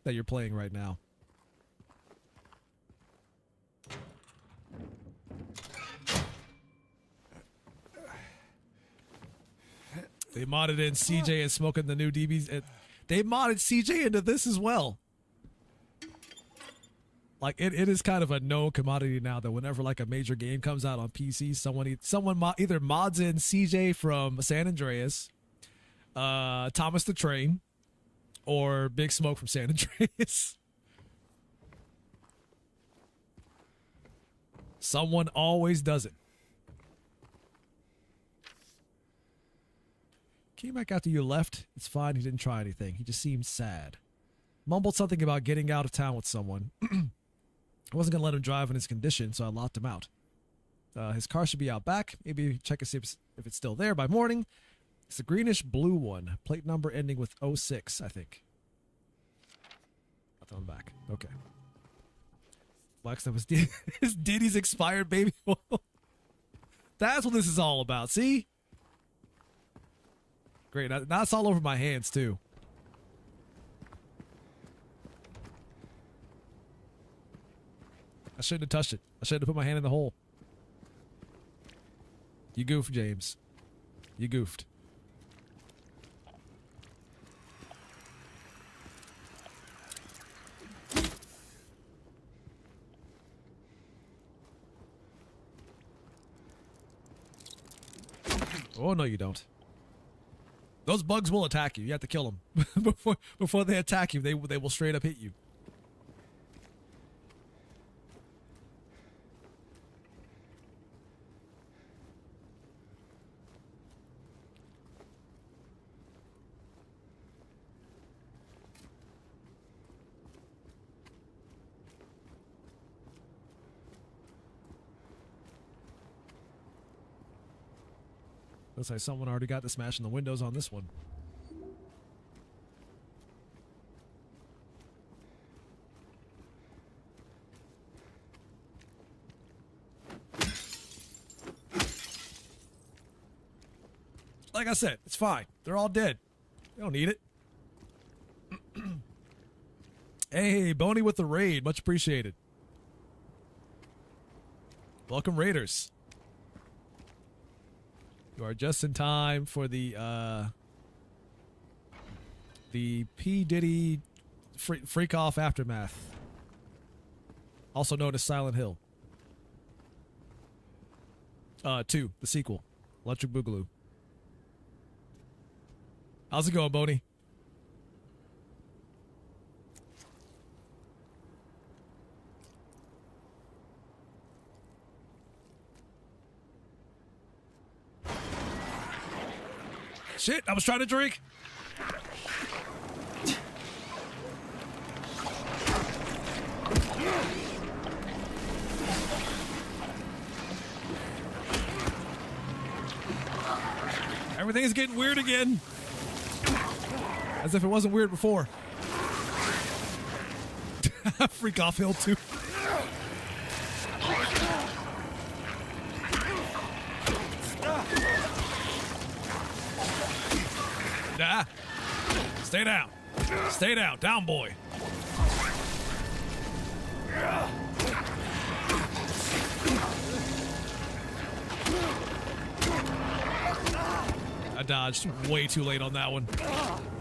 that you're playing right now. They modded in CJ and smoking the new DBs. They modded CJ into this as well. Like it is kind of a known commodity now that whenever like a major game comes out on PC, someone either mods in CJ from San Andreas, Thomas the Train, or Big Smoke from San Andreas. Someone always does it. Came back after you left. It's fine. He didn't try anything. He just seemed sad. Mumbled something about getting out of town with someone. I wasn't going to let him drive in his condition, so I locked him out. His car should be out back. Maybe check to see if it's still there by morning. It's a greenish blue one. Plate number ending with 06, I think. I'll throw him back. Okay. Black stuff is Diddy's expired baby oil. That's what this is all about. See? Great. Now it's all over my hands, too. I shouldn't have touched it. I shouldn't have put my hand in the hole. You goofed, James. You goofed. Oh, no, you don't. Those bugs will attack you. You have to kill them. before they attack you, they will straight up hit you. Looks like someone already got the smash in the windows on this one. Like I said, it's fine. They're all dead. They don't need it. Hey, Boney with the raid. Much appreciated. Welcome, Raiders. You are just in time for the P. Diddy Freak Off Aftermath, also known as Silent Hill 2, the sequel, Electric Boogaloo. How's it going, Boney? Shit, I was trying to drink. Everything's getting weird again. As if it wasn't weird before. Freak Off Hill 2. Nah. Stay down. Stay down. Down, boy. I dodged way too late on that one.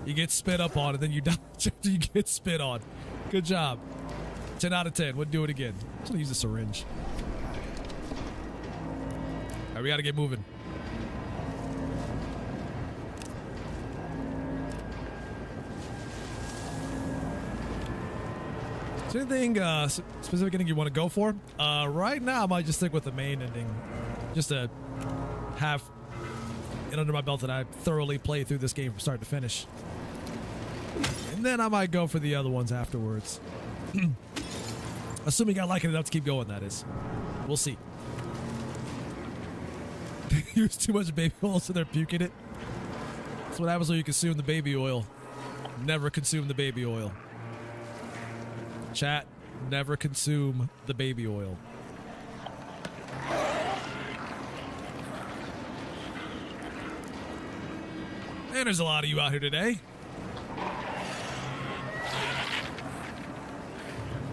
You get spit up on and then you dodge after you get spit on. Good job. 10 out of 10. Wouldn't do it again. I'm just gonna use a syringe. Alright, we gotta get moving. Is there anything specific ending you want to go for? Right now, I might just stick with the main ending. just to have it under my belt that I thoroughly play through this game from start to finish. And then I might go for the other ones afterwards. Assuming I like it enough to keep going, that is. We'll see. Use too much baby oil so they're puking it. That's what happens when you consume the baby oil. Never consume the baby oil. Chat, never consume the baby oil. And there's a lot of you out here today.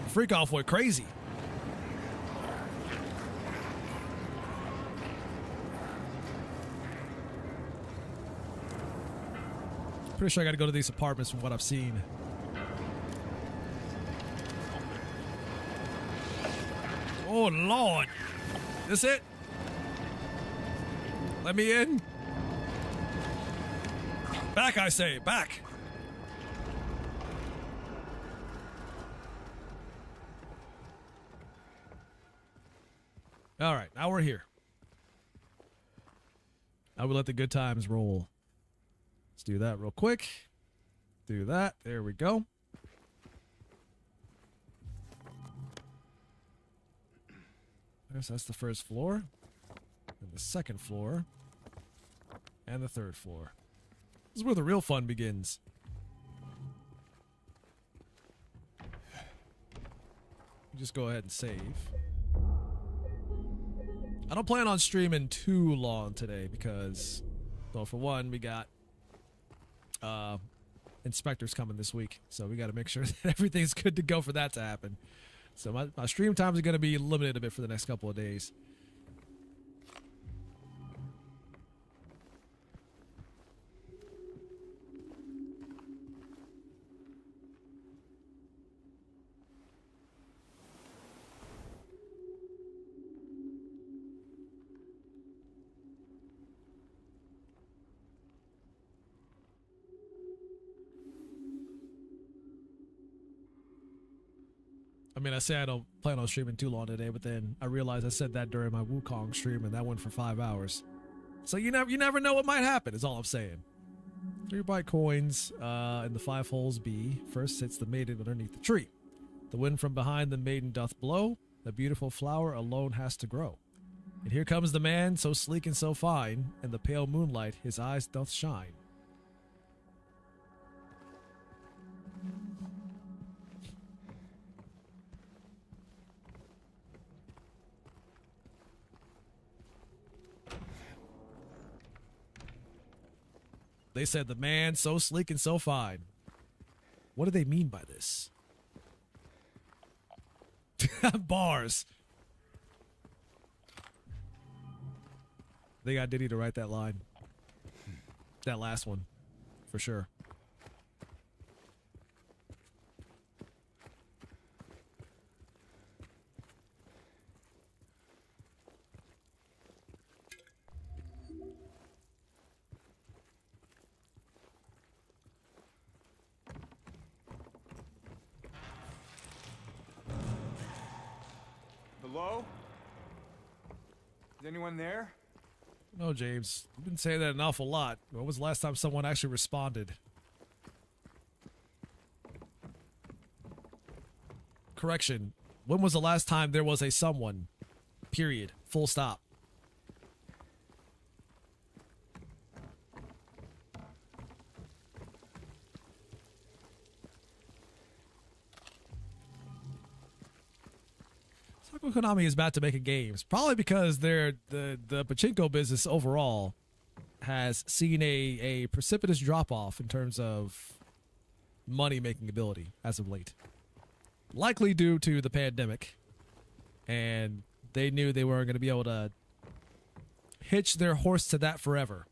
Freak off went crazy. Pretty sure I got to go to these apartments from what I've seen. Oh, Lord. This it? Let me in. Back, I say. Back. All right. Now we're here. I will let the good times roll. Let's do that real quick. Do that. There we go. That's the first floor. And the second floor. And the third floor. This is where the real fun begins. Just go ahead and save. I don't plan on streaming too long today because, well, for one, we got inspectors coming this week, so we got to make sure that everything's good to go for that to happen. So my stream times are going to be limited a bit for the next couple of days. I mean, I say I don't plan on streaming too long today, but then I realized I said that during my Wukong stream, and that went for 5 hours. So you never know what might happen, is all I'm saying. 3 byte coins in the 5 holes B. First sits the maiden underneath the tree. The wind from behind the maiden doth blow. The beautiful flower alone has to grow. And here comes the man, so sleek and so fine. In the pale moonlight his eyes doth shine. They said the man so sleek and so fine. What do they mean by this? Bars. They got Diddy to write that line. That last one. For sure. Hello? Is anyone there? No, James. You've been saying that an awful lot. When was the last time someone actually responded? Correction. When was the last time there was a someone? Period. Full stop. Konami is about to make a games, probably because the pachinko business overall has seen a precipitous drop off in terms of money making ability as of late, likely due to the pandemic, and they knew they weren't going to be able to hitch their horse to that forever.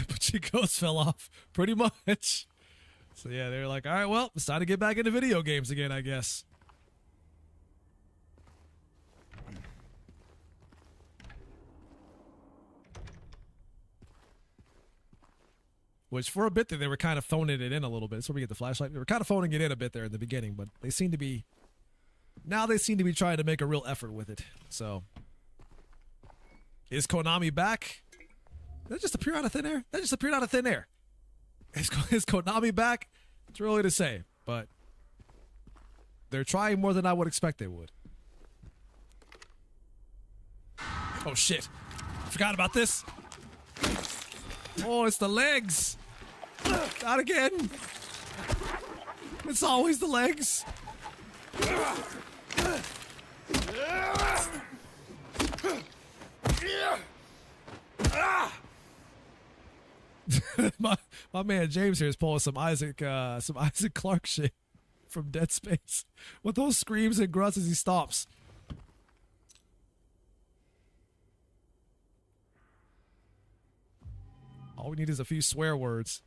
Pachinko's fell off pretty much. So yeah, they're like, all right, well, it's time to get back into video games again, I guess. which for a bit there, they were kind of phoning it in a little bit. That's where we get the flashlight. They were kind of phoning it in a bit there in the beginning, but they seem to be, now they seem to be trying to make a real effort with it. So, is Konami back? Did that just appear out of thin air? That just appeared out of thin air. Is Konami back? It's early to say, but they're trying more than I would expect they would. Oh shit. Forgot about this. Oh, it's the legs. Not again. It's always the legs. my man James here is pulling some Isaac Clarke shit from Dead Space with those screams and grunts as he stomps. All we need is a few swear words.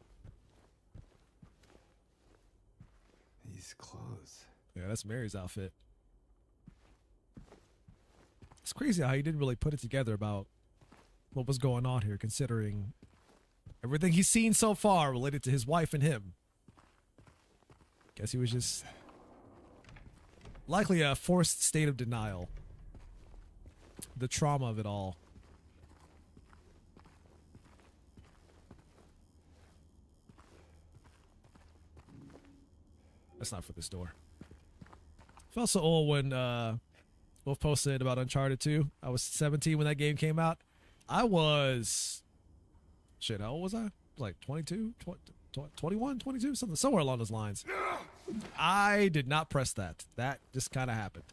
These clothes. Yeah, that's Mary's outfit. It's crazy how he didn't really put it together about what was going on here, considering everything he's seen so far related to his wife and him. Guess he was just likely a forced state of denial. The trauma of it all. That's not for this door. I felt so old when Wolf posted about Uncharted 2. I was 17 when that game came out. I was... Shit, how old was I? Like 22? 21? 22? Somewhere along those lines. I did not press that. That just kind of happened.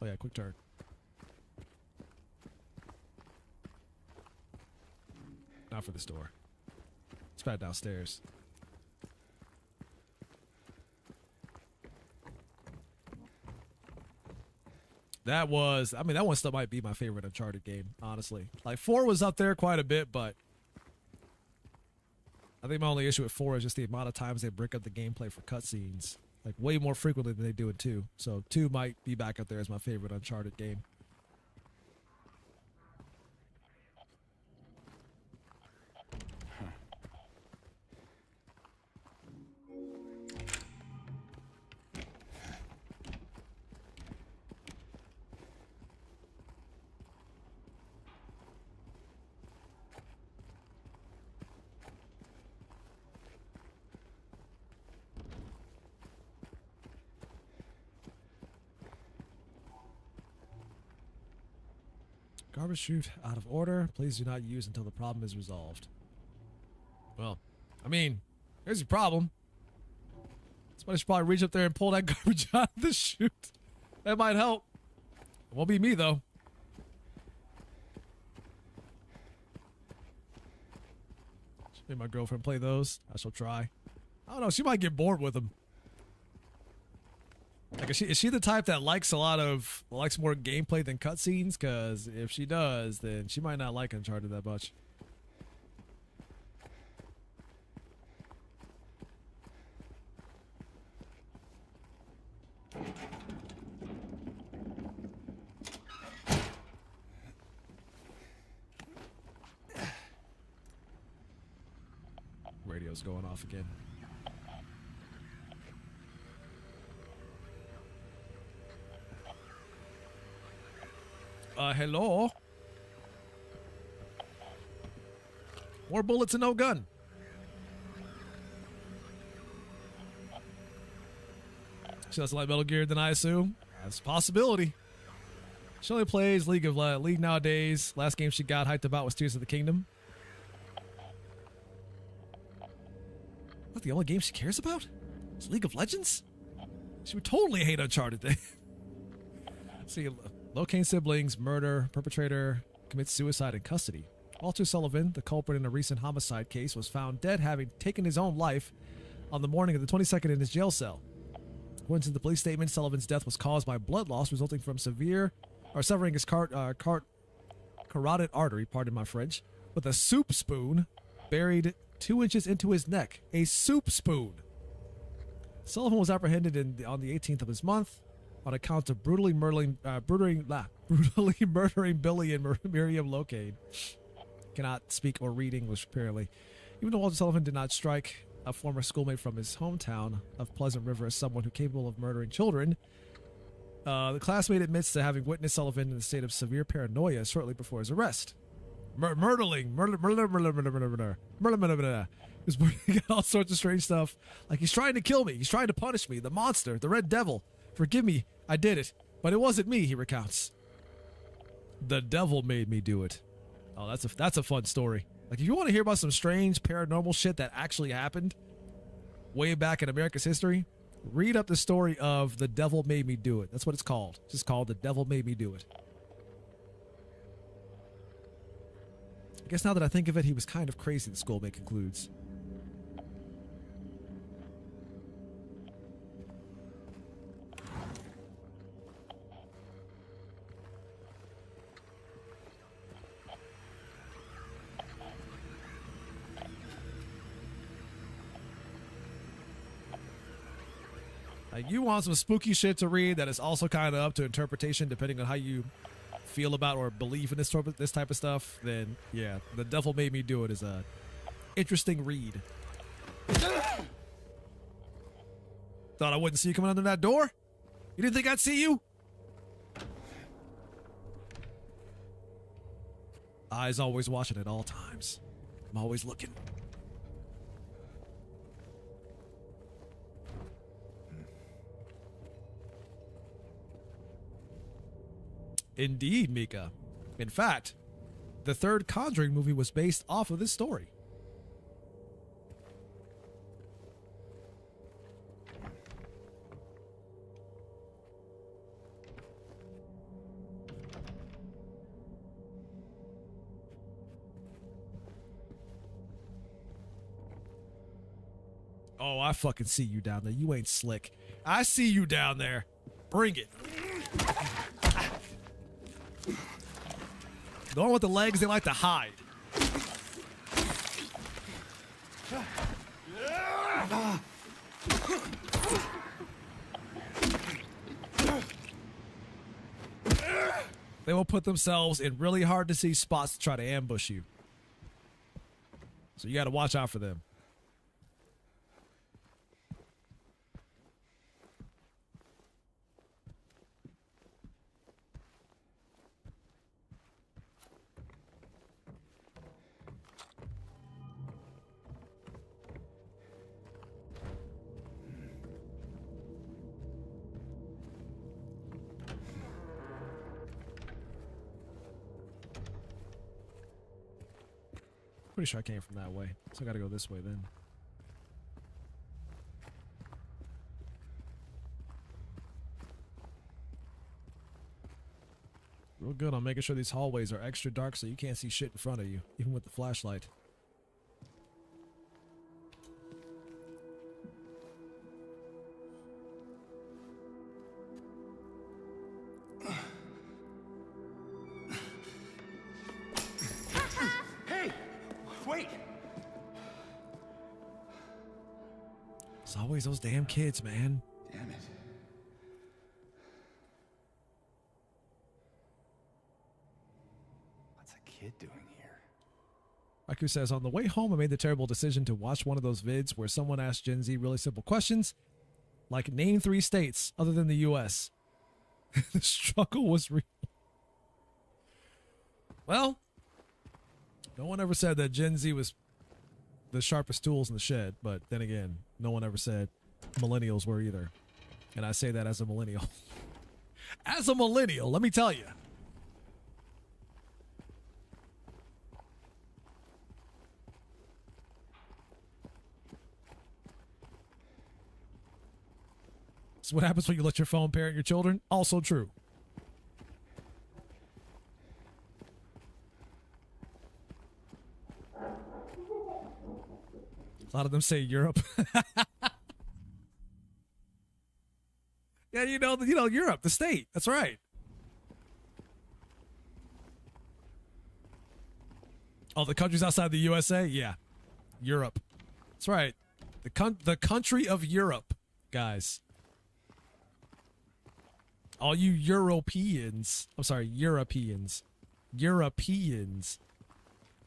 Oh yeah, quick turn. Not for this door. Let's back downstairs. That was, I mean, that one still might be my favorite Uncharted game, honestly. Like, 4 was up there quite a bit, but I think my only issue with 4 is just the amount of times they break up the gameplay for cutscenes. Like, way more frequently than they do in 2. So 2 might be back up there as my favorite Uncharted game. Garbage chute out of order. Please do not use until the problem is resolved. Well, I mean, here's your problem. Somebody should probably reach up there and pull that garbage out of the chute. That might help. It won't be me, though. Should make my girlfriend play those. I shall try. I don't know. She might get bored with them. Like, is she the type that likes more gameplay than cutscenes? Because if she does, then she might not like Uncharted that much. Radio's going off again. Hello? More bullets and no gun. She doesn't like Metal Gear, then I assume. That's a possibility. She only plays League nowadays. Last game she got hyped about was Tears of the Kingdom. What, the only game she cares about? It's League of Legends? She would totally hate Uncharted then. See, Locane siblings, murder, perpetrator commits suicide in custody. Walter Sullivan, the culprit in a recent homicide case, was found dead having taken his own life on the morning of the 22nd in his jail cell. According to the police statement, Sullivan's death was caused by blood loss resulting from severing his carotid artery, pardon my French, with a soup spoon buried 2 inches into his neck. A soup spoon! Sullivan was apprehended on the 18th of this month on account of brutally murdering Billy and Miriam Locane. Cannot speak or read English, apparently. Even though Walter Sullivan did not strike a former schoolmate from his hometown of Pleasant River as someone who capable of murdering children, the classmate admits to having witnessed Sullivan in a state of severe paranoia shortly before his arrest. Murder. He's got all sorts of strange stuff. Like, he's trying to kill me. He's trying to punish me. The monster, the red devil. Forgive me. I did it. But it wasn't me, he recounts. The devil made me do it. Oh, that's a fun story. Like, if you want to hear about some strange paranormal shit that actually happened way back in America's history, read up the story of The Devil Made Me Do It. That's what it's called. It's just called The Devil Made Me Do It. I guess now that I think of it, he was kind of crazy, the schoolmate concludes. Like, you want some spooky shit to read that is also kind of up to interpretation depending on how you feel about or believe in this type of stuff, then yeah, The Devil Made Me Do It is a interesting read. Thought I wouldn't see you coming under that door? You didn't think I'd see you? Eyes always watching at all times. I'm always looking. Indeed, Mika. In fact, the third Conjuring movie was based off of this story. Oh, I fucking see you down there. You ain't slick. I see you down there. Bring it. The one with the legs, they like to hide. They will put themselves in really hard to see spots to try to ambush you. So you got to watch out for them. Pretty sure I came from that way, so I gotta go this way then. Real good on making sure these hallways are extra dark so you can't see shit in front of you, even with the flashlight. It's always those damn kids, man. Damn it. What's a kid doing here? Raku says, on the way home, I made the terrible decision to watch one of those vids where someone asked Gen Z really simple questions, like name 3 states other than the U.S. The struggle was real. Well, no one ever said that Gen Z was the sharpest tools in the shed, but then again, no one ever said millennials were either. And I say that as a millennial. As a millennial, let me tell you. This is what happens when you let your phone parent your children. Also true. A lot of them say Europe. Yeah, you know, Europe, the state. That's right. Oh, the countries outside the USA? Yeah. Europe. That's right. The country of Europe, guys. All you Europeans. I'm sorry, Europeans. Europeans.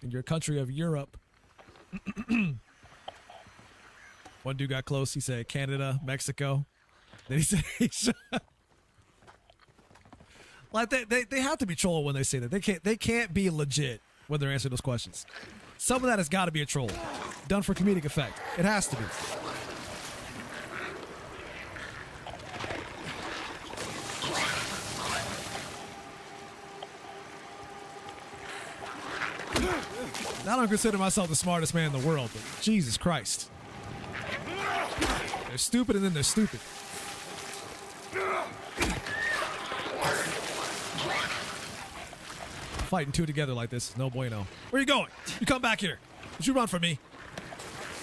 In your country of Europe. One dude got close. He said Canada, Mexico. Then he said Asia. Like they have to be trolling when they say that. They can't be legit when they're answering those questions. Some of that has got to be a troll, done for comedic effect. It has to be. I don't consider myself the smartest man in the world, but Jesus Christ. They're stupid and then they're stupid. Fighting two together like this is no bueno. Where you going? You come back here. Did you run from me?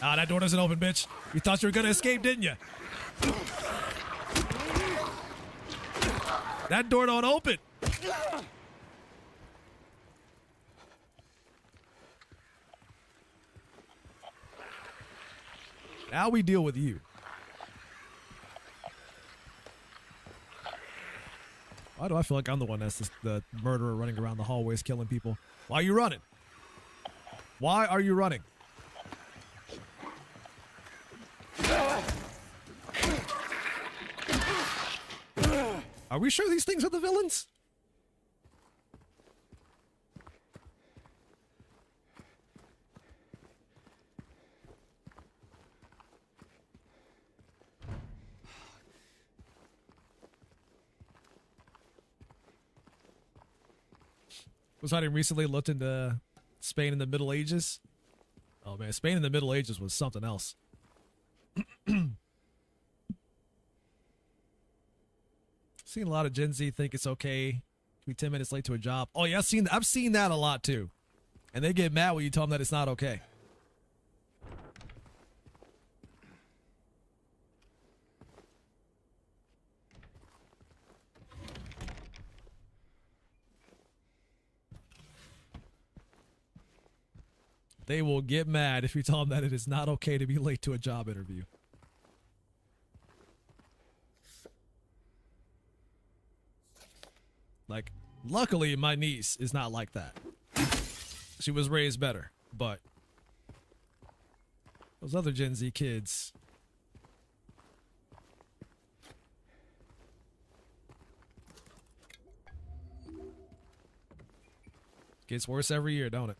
Ah, that door doesn't open, bitch. You thought you were gonna escape, didn't you? That door don't open. Now we deal with you. Why do I feel like I'm the one that's the murderer running around the hallways killing people? Why are you running? Why are you running? Are we sure these things are the villains? Was I recently looked into Spain in the Middle Ages? Oh man, Spain in the Middle Ages was something else. Seen a lot of Gen Z think it's okay to be 10 minutes late to a job. Oh yeah, I've seen that a lot too. And they get mad when you tell them that it's not okay. They will get mad if you tell them that it is not okay to be late to a job interview. Like, luckily, my niece is not like that. She was raised better, but those other Gen Z kids. Gets worse every year, don't it?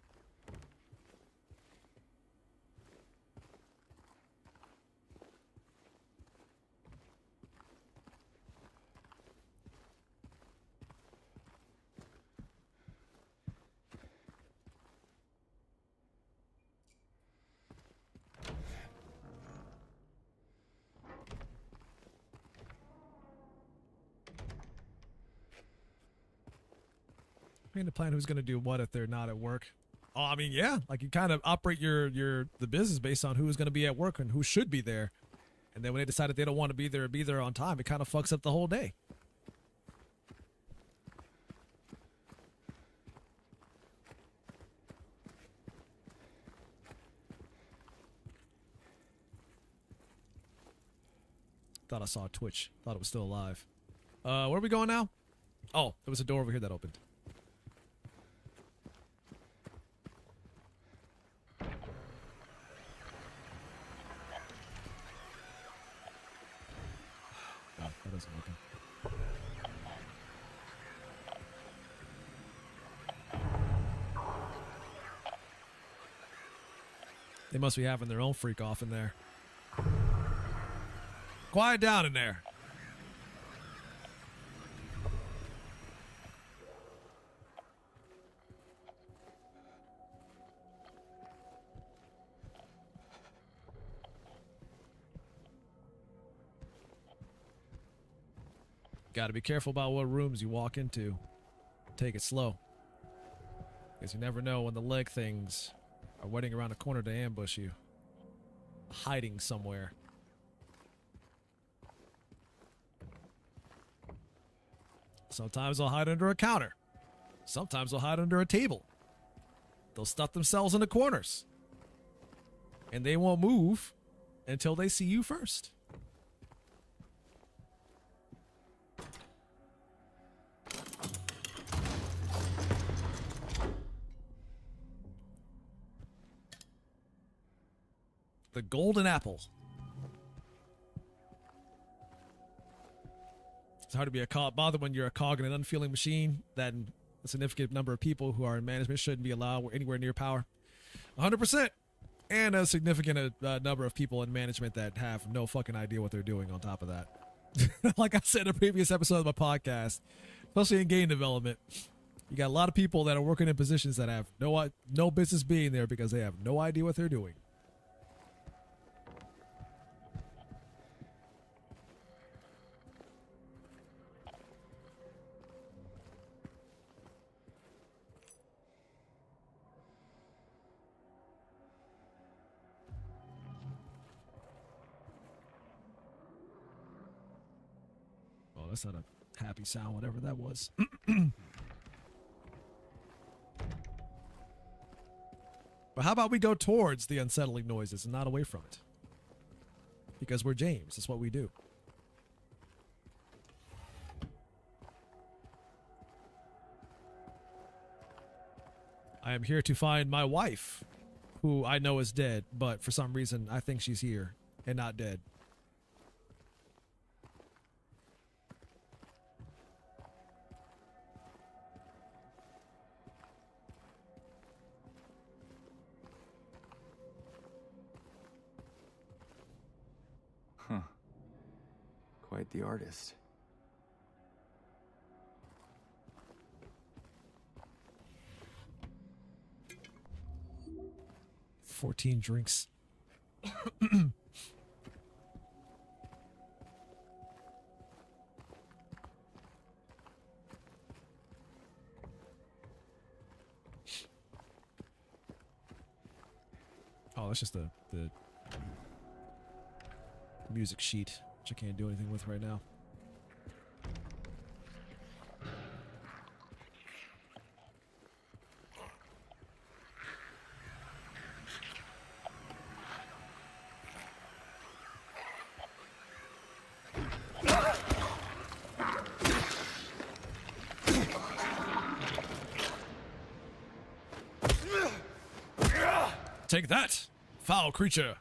To plan who's going to do what if they're not at work. Oh, I mean, yeah, like you kind of operate the business based on who's going to be at work and who should be there. And then when they decide that they don't want to be there on time, it kind of fucks up the whole day. Thought I saw a Twitch. Thought it was still alive. Where are we going now? Oh, there was a door over here that opened. That doesn't open. They must be having their own freak off in there. Quiet down in there. Got to be careful about what rooms you walk into. Take it slow. Because you never know when the leg things are waiting around the corner to ambush you. Hiding somewhere. Sometimes they'll hide under a counter. Sometimes they'll hide under a table. They'll stuff themselves in the corners. And they won't move until they see you first. The golden apple. It's hard to be bothered when you're a cog in an unfeeling machine. That a significant number of people who are in management shouldn't be allowed anywhere near power. 100%. And a significant number of people in management that have no fucking idea what they're doing on top of that. Like I said in a previous episode of my podcast, especially in game development, you got a lot of people that are working in positions that have no business being there because they have no idea what they're doing. That's not a happy sound, whatever that was. But how about we go towards the unsettling noises and not away from it? Because we're James. That's what we do. I am here to find my wife, who I know is dead, but for some reason I think she's here and not dead. Huh. Quite the artist. $14 drinks. Oh, that's just the music sheet, which I can't do anything with right now. Take that, foul creature.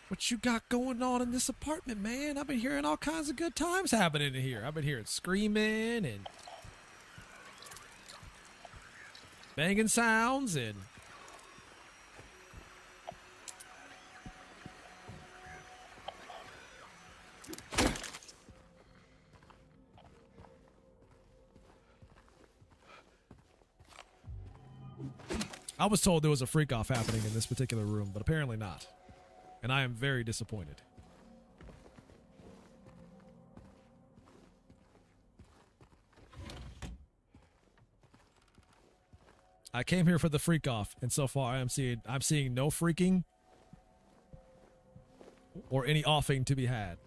What you got going on in this apartment, man? I've been hearing all kinds of good times happening in here. I've been hearing screaming and banging sounds and I was told there was a freak off happening in this particular room, but apparently not. And I am very disappointed. I came here for the freak off, and so far I'm seeing no freaking or any offing to be had.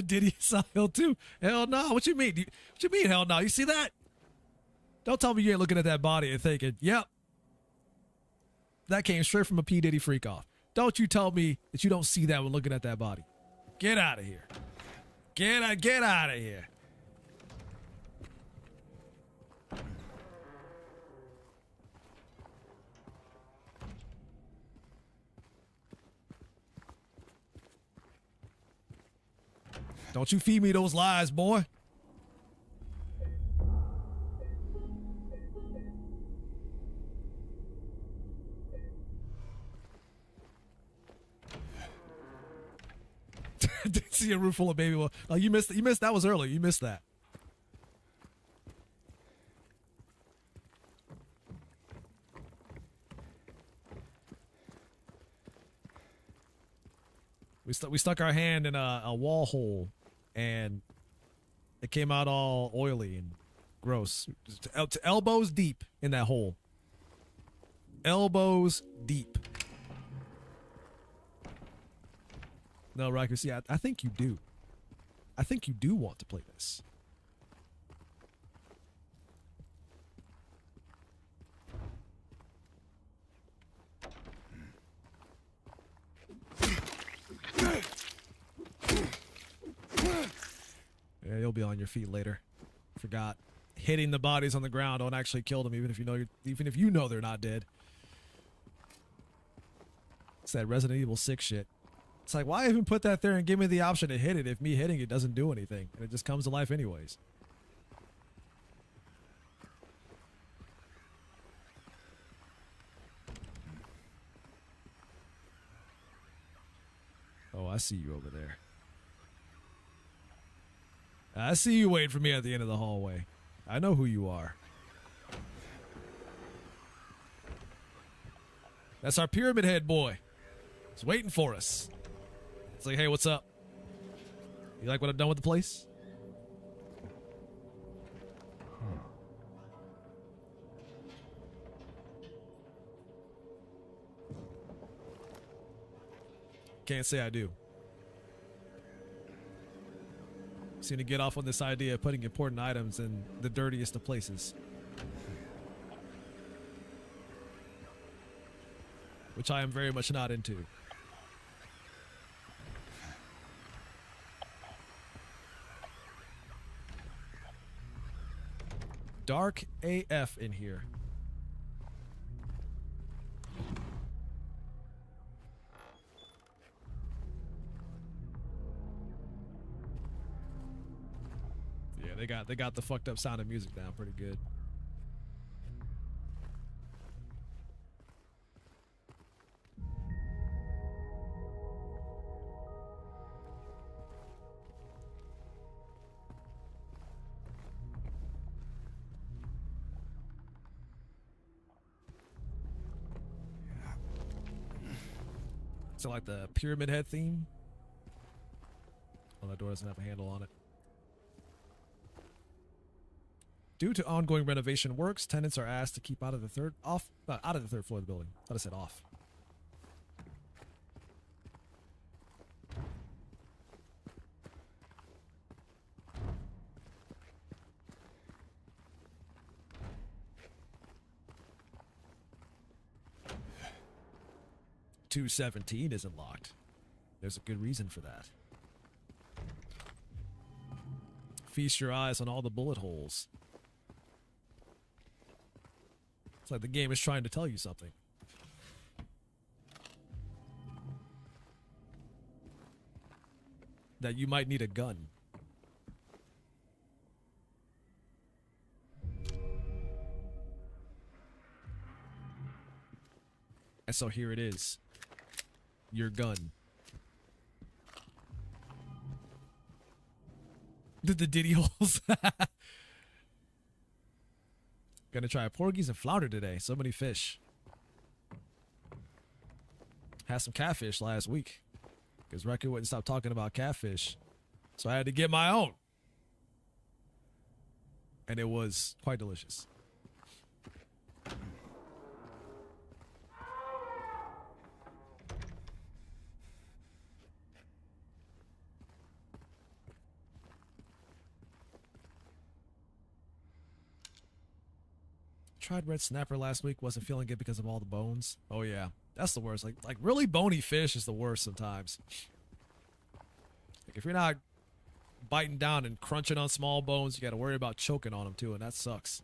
Did he Hill too? Hell no. What you mean? What you mean, hell no? You see that? Don't tell me you ain't looking at that body and thinking, yep, that came straight from a P. Diddy freak off. Don't you tell me that you don't see that when looking at that body. Get out of here. Get out of here. Don't you feed me those lies, boy. Didn't see a room full of baby. Oh, you missed that was early. You missed that. We stuck our hand in a wall hole, and it came out all oily and gross. To elbows deep in that hole. Elbows deep. No, Riker, see, I think you do. I think you do want to play this. be on your feet later. Forgot. Hitting the bodies on the ground don't actually kill them, even if you know they're not dead. It's that Resident Evil 6 shit. It's like, why even put that there and give me the option to hit it if me hitting it doesn't do anything and it just comes to life anyways? Oh, I see you over there. I see you waiting for me at the end of the hallway. I know who you are. That's our Pyramid Head boy. He's waiting for us. It's like, hey, what's up? You like what I've done with the place? Can't say I do. Seem to get off on this idea of putting important items in the dirtiest of places. Which I am very much not into. Dark AF in here. Yeah, they got the fucked up sound of music down pretty good. So like the Pyramid Head theme. Oh, that door doesn't have a handle on it. Due to ongoing renovation works, tenants are asked to keep out of the third floor of the building. I thought I said off. .217 isn't locked. There's a good reason for that. Feast your eyes on all the bullet holes. It's like the game is trying to tell you something. That you might need a gun. And so here it is. Your gun. The Diddy holes. Gonna try porgies and flounder today. So many fish. Had some catfish last week. Because Record wouldn't stop talking about catfish. So I had to get my own. And it was quite delicious. Tried red snapper last week, wasn't feeling good because of all the bones. Oh yeah, that's the worst. Like really bony fish is the worst sometimes. Like if you're not biting down and crunching on small bones, you got to worry about choking on them too, and that sucks.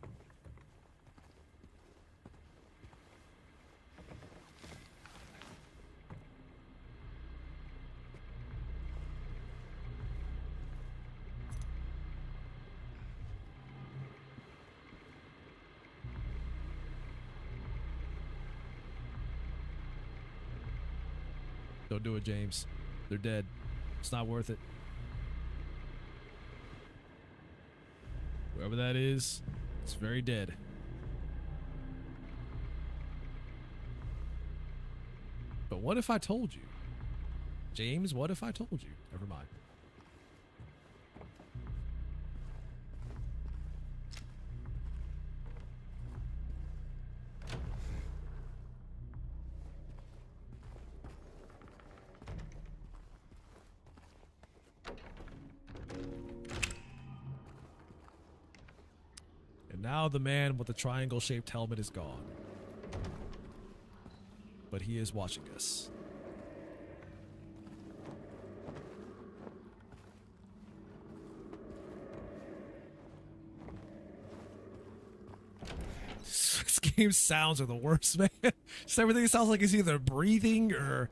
Don't do it, James. They're dead. It's not worth it. Whoever that is, it's very dead. But what if I told you? James, what if I told you? Never mind. Now the man with the triangle-shaped helmet is gone. But he is watching us. game's sounds are the worst, man. Just everything sounds like it's either breathing or...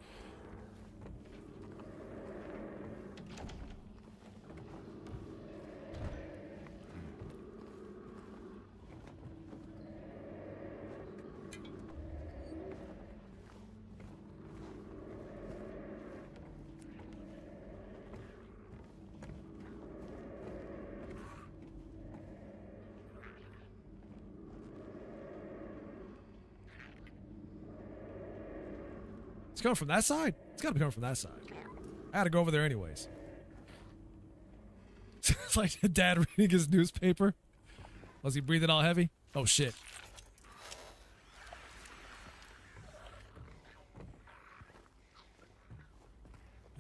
It's coming from that side? It's got to be coming from that side. I had to go over there anyways. It's like dad reading his newspaper. Was he breathing all heavy? Oh, shit.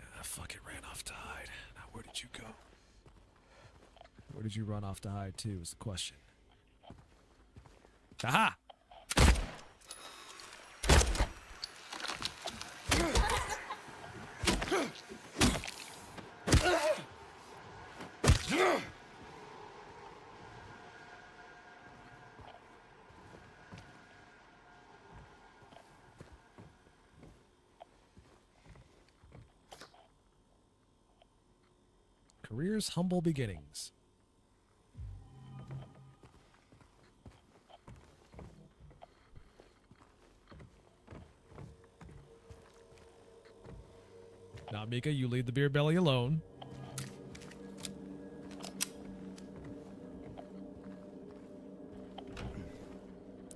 Ah, fuck it, ran off to hide. Now, where did you go? Where did you run off to hide to is the question. Aha! Career's humble beginnings. Now, Mika, you leave the beer belly alone.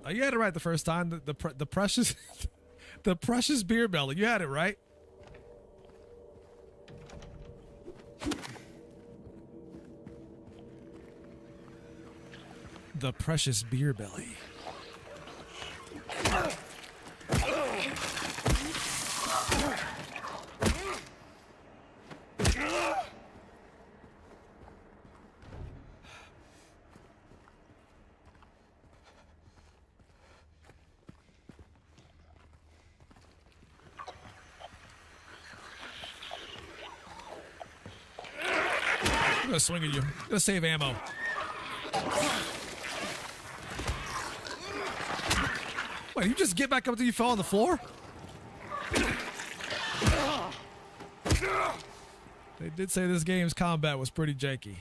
Oh, you had it right the first time. The precious, the precious beer belly. You had it right. The precious beer belly. I'm gonna swing at you. I'm gonna save ammo. Wait, you just get back up until you fell on the floor? They did say this game's combat was pretty janky.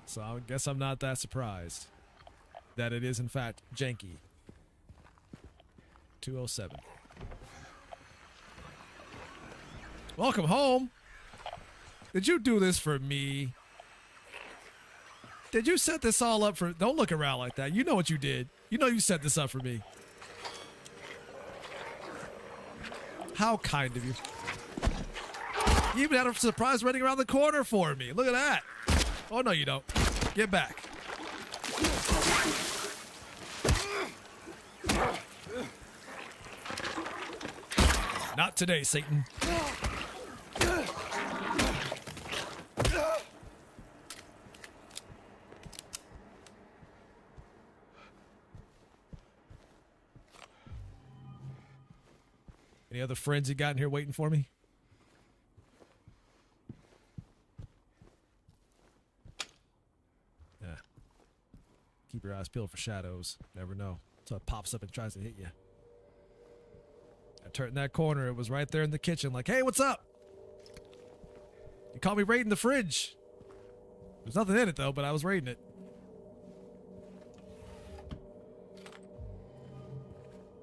So I guess I'm not that surprised that it is in fact janky. 207. Welcome home. Did you do this for me? Did you set this all up for... Don't look around like that. You know what you did. You know you set this up for me. How kind of you. You even had a surprise running around the corner for me. Look at that. Oh, no, you don't. Get back. Not today, Satan. Any other friends you got in here waiting for me? Yeah. Keep your eyes peeled for shadows. Never know. So it pops up and tries to hit you. I turned that corner. It was right there in the kitchen. Like, hey, what's up? You caught me raiding the fridge. There's nothing in it, though, but I was raiding it.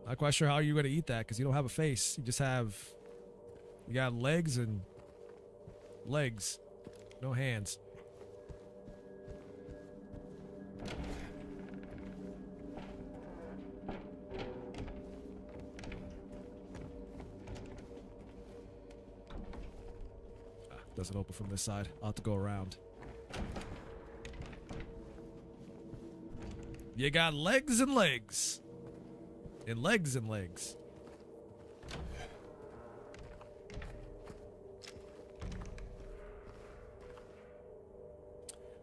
Not quite sure how you're going to eat that because you don't have a face. You just have... You got legs and... legs. No hands. Doesn't open from this side. I'll have to go around. You got legs and legs. And legs and legs.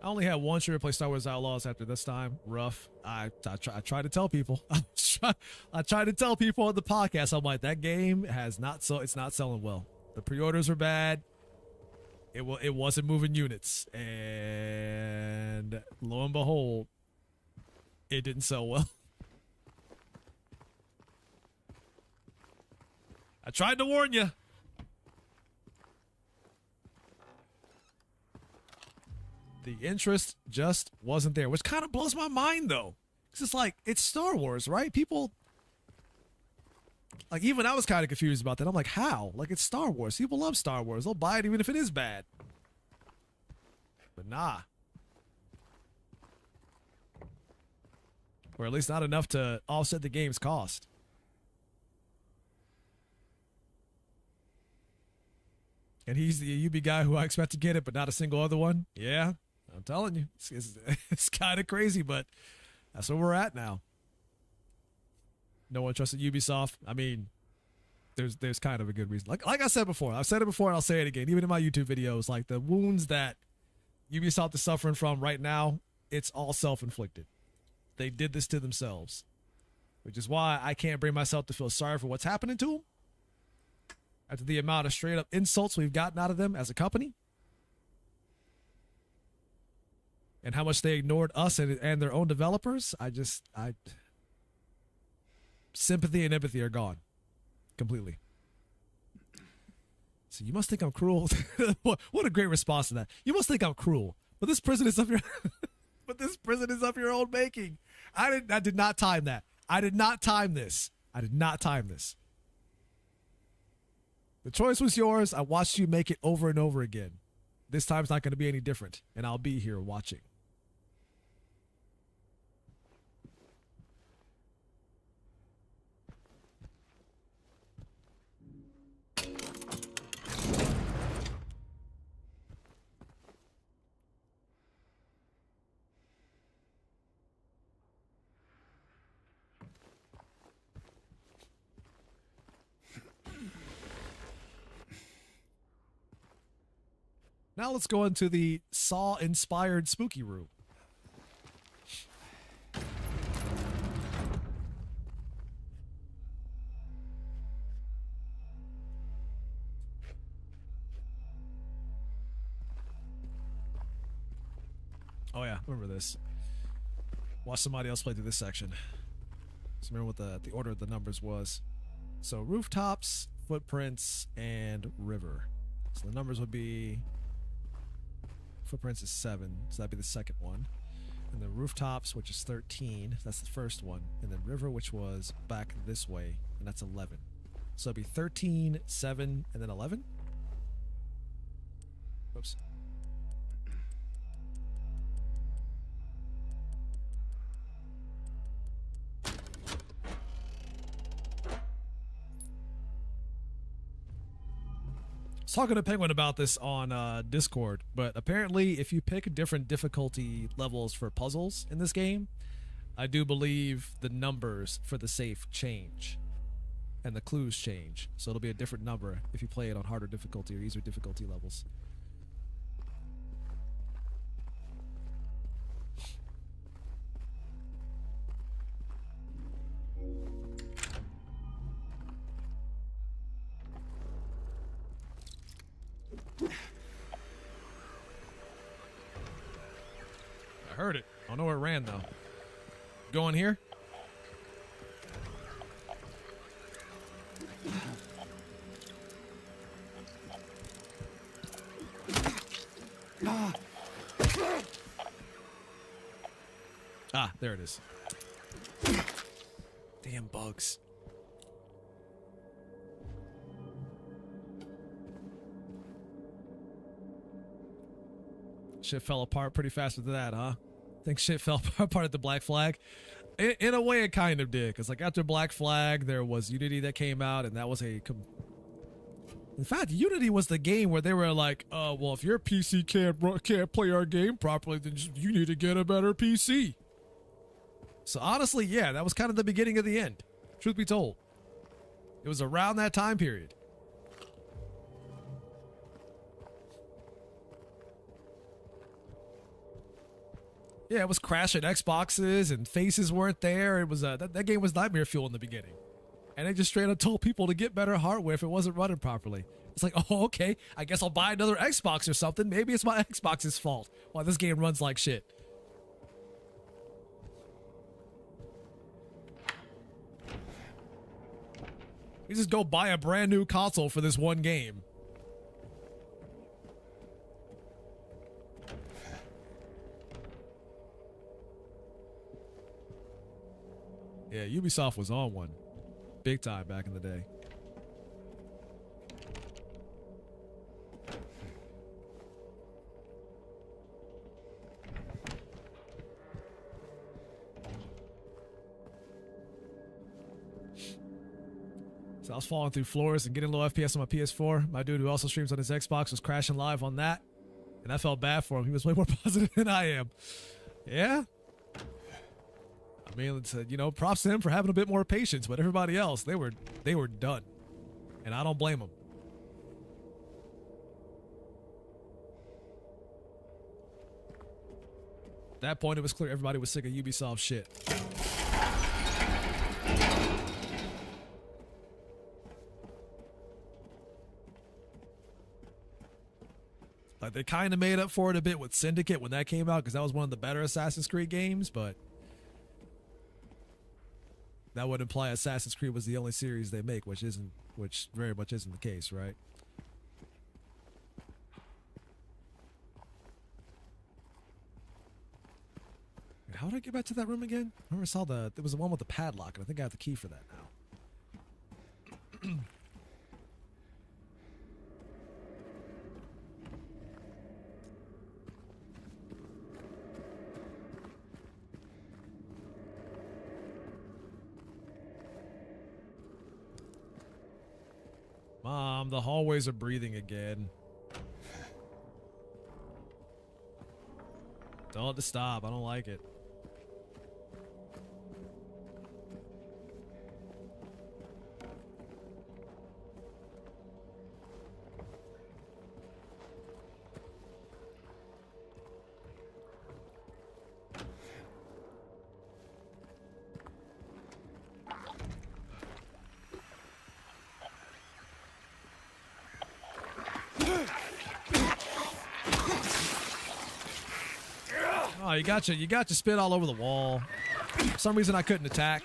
I only had one share to play Star Wars Outlaws after this time. Rough. I try to tell people. I try to tell people on the podcast. I'm like, that game has not it's not selling well. The pre-orders are bad. It wasn't moving units, and lo and behold, it didn't sell well. I tried to warn you. The interest just wasn't there, which kind of blows my mind, though. It's just like, it's Star Wars, right? People, like, even I was kind of confused about that. I'm like, how? Like, it's Star Wars. People love Star Wars. They'll buy it even if it is bad. But nah. Or at least not enough to offset the game's cost. And he's the UB guy who I expect to get it, but not a single other one. Yeah, I'm telling you. It's kind of crazy, but that's where we're at now. No one trusted Ubisoft. I mean, there's kind of a good reason. Like I said before, I've said it before and I'll say it again, even in my YouTube videos, like the wounds that Ubisoft is suffering from right now, it's all self-inflicted. They did this to themselves, which is why I can't bring myself to feel sorry for what's happening to them. After the amount of straight up insults we've gotten out of them as a company and how much they ignored us and their own developers, sympathy and empathy are gone completely. So you must think I'm cruel. What a great response to that. You must think I'm cruel, but this prison is of your, but this prison is of your own making. I did not time that. I did not time this. I did not time this. The choice was yours. I watched you make it over and over again. This time's not going to be any different, and I'll be here watching. Now let's go into the Saw-inspired spooky room. Oh yeah, remember this. Watch somebody else play through this section. So remember what the order of the numbers was. So rooftops, footprints, and river. So the numbers would be... Footprints is 7, so that'd be the second one. And then rooftops, which is 13, that's the first one. And then river, which was back this way, and that's 11. So it'd be 13, 7, and then 11? Oops. Talking to Penguin about this on Discord, but apparently if you pick different difficulty levels for puzzles in this game, I do believe the numbers for the safe change and the clues change. So it'll be a different number if you play it on harder difficulty or easier difficulty levels. I heard it. I don't know where it ran though. Go in here. Ah, there it is. Damn bugs. Shit fell apart pretty fast with that, huh? Think shit fell apart at the Black Flag? In a way, it kind of did. Because, like, after Black Flag, there was Unity that came out, and that was a... In fact, Unity was the game where they were like, well, if your PC can't play our game properly, then you need to get a better PC. So, honestly, yeah, that was kind of the beginning of the end. Truth be told. It was around that time period. Yeah, it was crashing Xboxes and faces weren't there. It was that game was nightmare fuel in the beginning. And they just straight up told people to get better hardware if it wasn't running properly. It's like, oh, okay, I guess I'll buy another Xbox or something. Maybe it's my Xbox's fault. Why this game runs like shit. You just go buy a brand new console for this one game. Yeah, Ubisoft was on one. Big time back in the day. So I was falling through floors and getting low FPS on my PS4. My dude who also streams on his Xbox was crashing live on that. And I felt bad for him. He was way more positive than I am. Yeah. I mean, it's, you know, props to him for having a bit more patience, but everybody else, they were done. And I don't blame them. At that point, it was clear everybody was sick of Ubisoft shit. Like, they kind of made up for it a bit with Syndicate when that came out, because that was one of the better Assassin's Creed games, but that would imply Assassin's Creed was the only series they make, which very much isn't the case, right? How did I get back to that room again? I remember I saw there was the one with the padlock, and I think I have the key for that now. Mom, the hallways are breathing again. Tell it to stop. I don't like it. Oh, you got your spit all over the wall. For some reason I couldn't attack.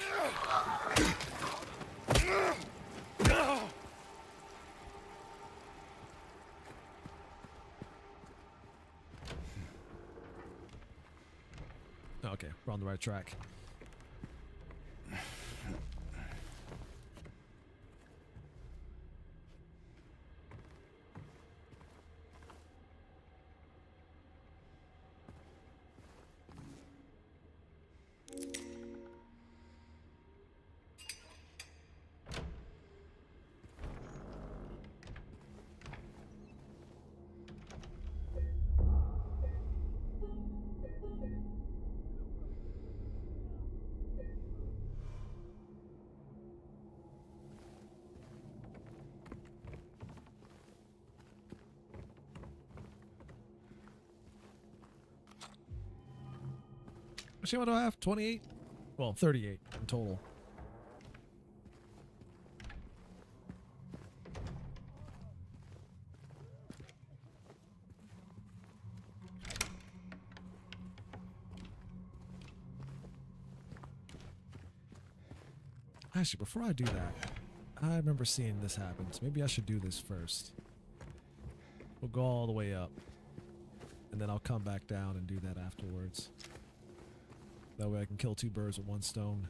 Okay, we're on the right track. Actually, what do I have? 28? Well, 38 in total. Actually, before I do that, I remember seeing this happen, so maybe I should do this first. We'll go all the way up, and then I'll come back down and do that afterwards. That way I can kill two birds with one stone.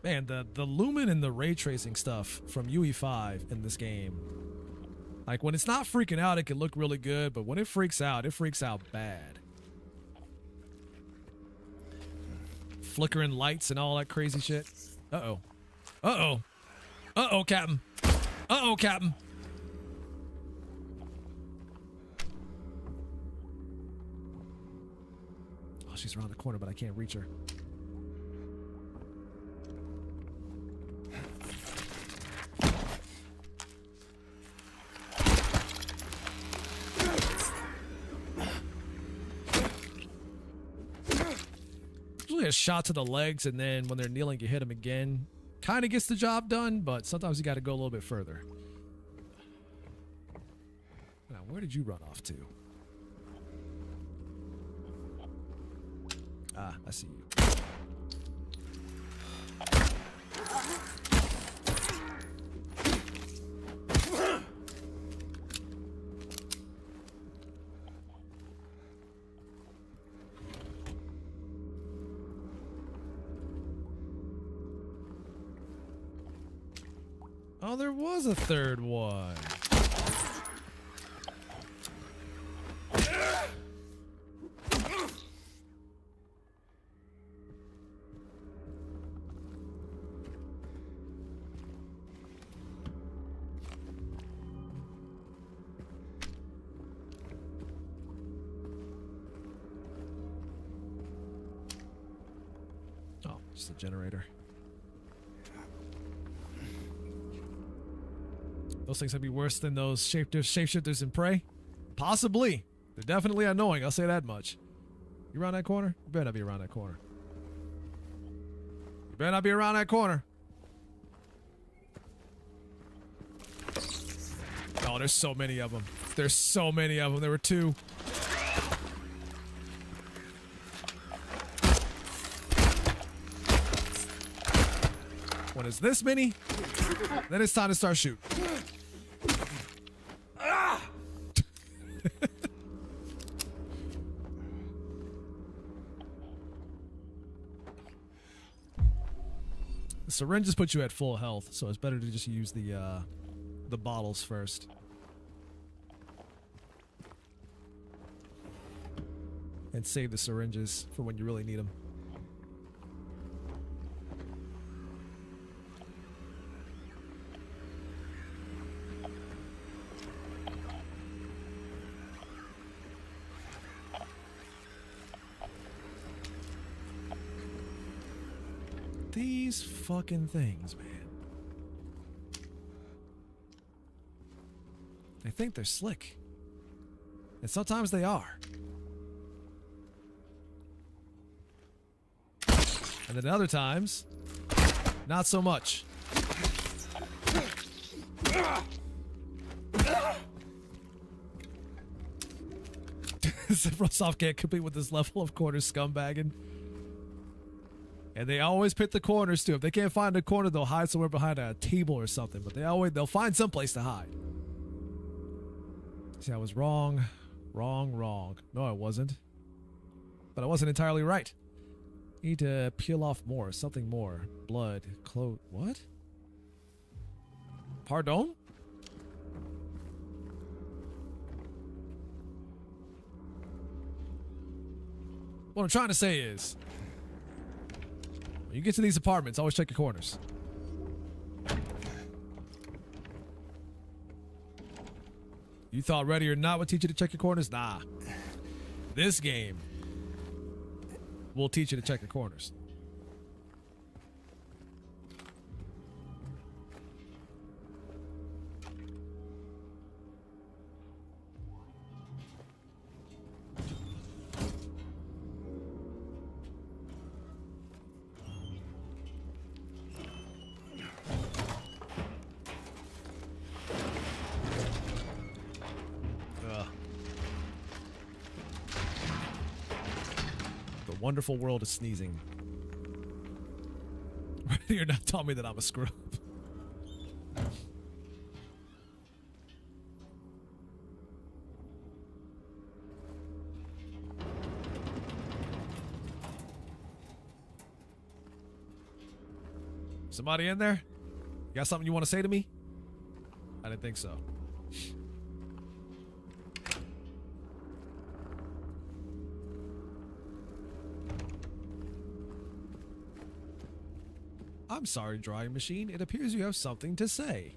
Man, the lumen and the ray tracing stuff from UE5 in this game. Like, when it's not freaking out, it can look really good, but when it freaks out bad. Flickering lights and all that crazy shit. Uh-oh. Uh-oh. Uh-oh, Captain. Uh-oh, Captain. Oh, she's around the corner, but I can't reach her. A shot to the legs, and then when they're kneeling you hit them again. Kind of gets the job done, but sometimes you got to go a little bit further. Where did you run off to? Ah, I see you. Oh, there was a third one. Oh, just a generator. Those things would be worse than those shapeshifters in Prey? Possibly. They're definitely annoying, I'll say that much. You around that corner? You better not be around that corner. You better not be around that corner. Oh, there's so many of them. There's so many of them. There were two. When it's this many, then it's time to start shooting. The syringes put you at full health, so it's better to just use the bottles first. And save the syringes for when you really need them. These fucking things, man. They think they're slick. And sometimes they are. And then other times, not so much. Rusoff can't compete with this level of corner scumbagging. And they always pick the corners too. If they can't find a corner, they'll hide somewhere behind a table or something. But they'll find some place to hide. See, I was wrong. Wrong. No, I wasn't. But I wasn't entirely right. Need to peel off more. Something more. Blood. What? Pardon? What I'm trying to say is, when you get to these apartments, always check your corners. You thought Ready or Not would teach you to check your corners? Nah. This game will teach you to check your corners. Wonderful world of sneezing. You're not telling me that I'm a scrub. Somebody in there? You got something you want to say to me? I didn't think so. I'm sorry, drying machine. It appears you have something to say.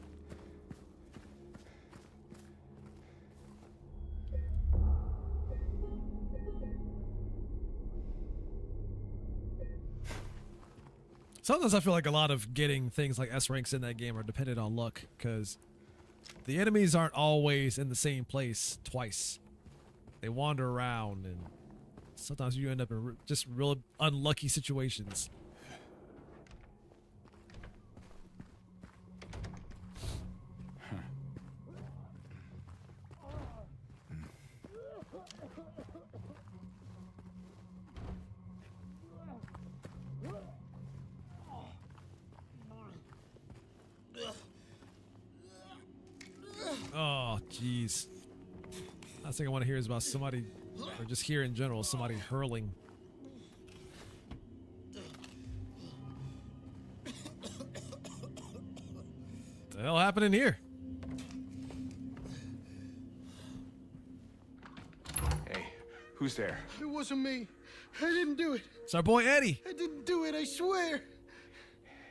Sometimes I feel like a lot of getting things like S ranks in that game are dependent on luck, because the enemies aren't always in the same place twice. They wander around, and sometimes you end up in just real unlucky situations. jeez. Last thing I want to hear is about somebody, or just hear in general, somebody hurling. What the hell happened in here? Hey, who's there? It wasn't me. I didn't do it. It's our boy Eddie. I didn't do it, I swear.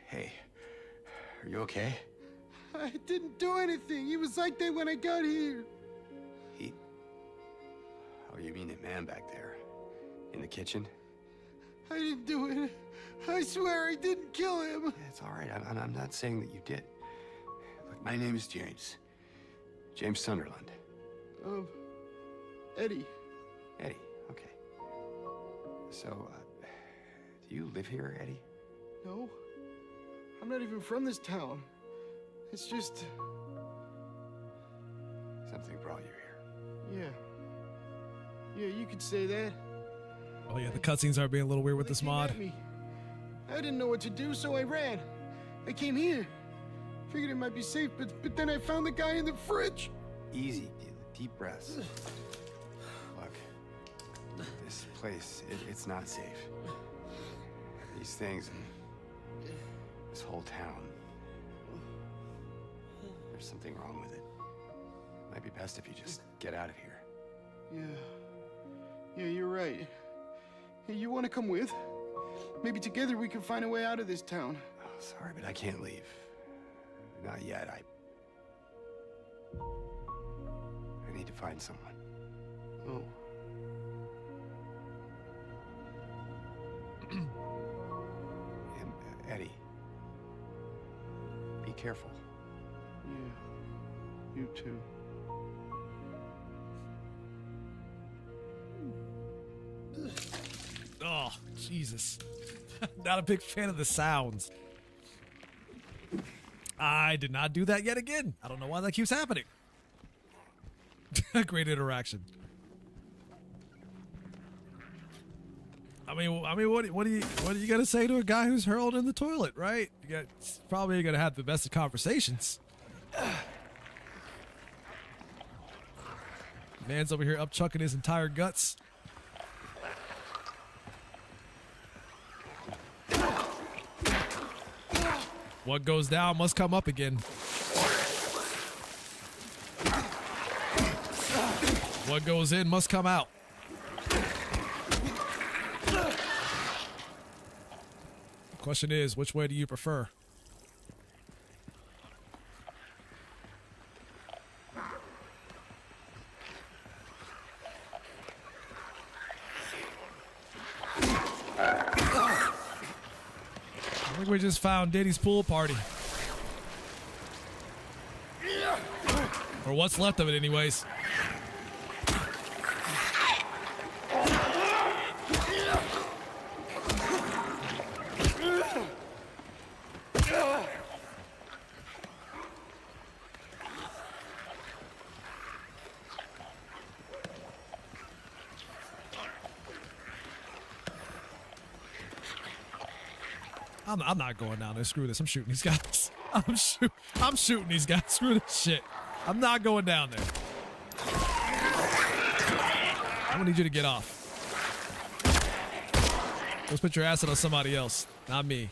Hey, are you okay? I didn't do anything. He was like that when I got here. He... Oh, you mean that man back there? In the kitchen? I didn't do it. I swear I didn't kill him. Yeah, it's all right. I'm not saying that you did. Look, my name is James. James Sunderland. Eddie. Eddie, okay. So, do you live here, Eddie? No. I'm not even from this town. It's just... Something brought you here. Yeah. Yeah, you could say that. Oh yeah, the cutscenes are being a little weird with They this came mod. at me. I didn't know what to do, so I ran. I came here. Figured it might be safe, but then I found the guy in the fridge. Easy, deep breaths. Look, this place, it's not safe. These things, and this whole town, there's something wrong with it. Might be best if you just get out of here. Yeah, you're right. Hey, you want to come with? Maybe together we can find a way out of this town. Oh, sorry, but I can't leave. Not yet. I need to find someone. Oh. And, Eddie, be careful. Yeah. You too. Oh, Jesus. Not a big fan of the sounds. I did not do that yet again. I don't know why that keeps happening. Great interaction. I mean, what are you gonna say to a guy who's hurled in the toilet, right? Probably gonna have the best of conversations. Man's over here upchucking his entire guts. What goes down must come up again. What goes in must come out. The question is, which way do you prefer? I think we just found Diddy's pool party. Or what's left of it anyways. I'm not going down there. Screw this. I'm shooting these guys. I'm shooting these guys. Screw this shit. I'm not going down there. I'm gonna need you to get off. Let's put your acid on somebody else, not me.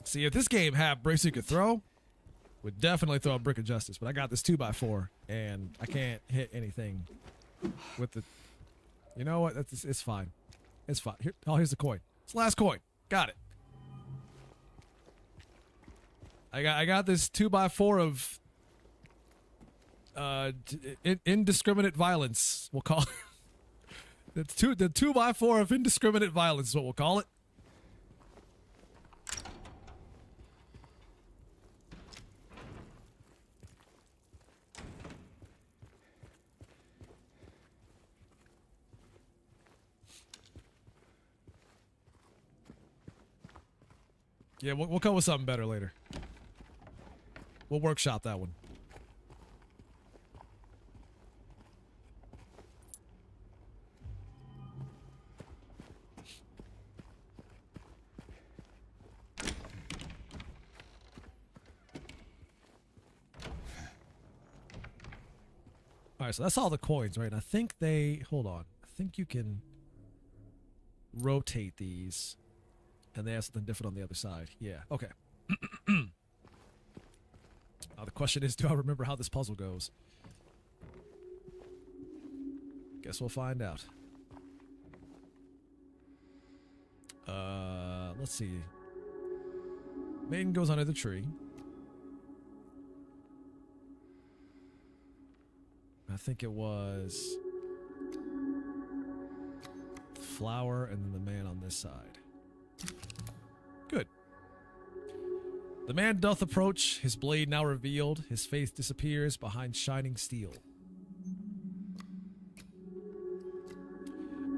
See, if this game had bricks you could throw, would definitely throw a brick of justice, but I got this 2x4 and I can't hit anything with the. You know what? It's fine. It's fine. Here, here's the coin. It's the last coin. Got it. I got this 2x4 of indiscriminate violence. We'll call it. The 2x4 of indiscriminate violence is what we'll call it. Yeah, we'll come with something better later. We'll workshop that one. right, so that's all the coins, right? And I think hold on. I think you can rotate these, and they have something different on the other side. Yeah, okay. Now the question is, do I remember how this puzzle goes? Guess we'll find out. Let's see. Maiden goes under the tree. I think it was flower and then the man on this side. Good. The man doth approach, his blade now revealed, his face disappears behind shining steel.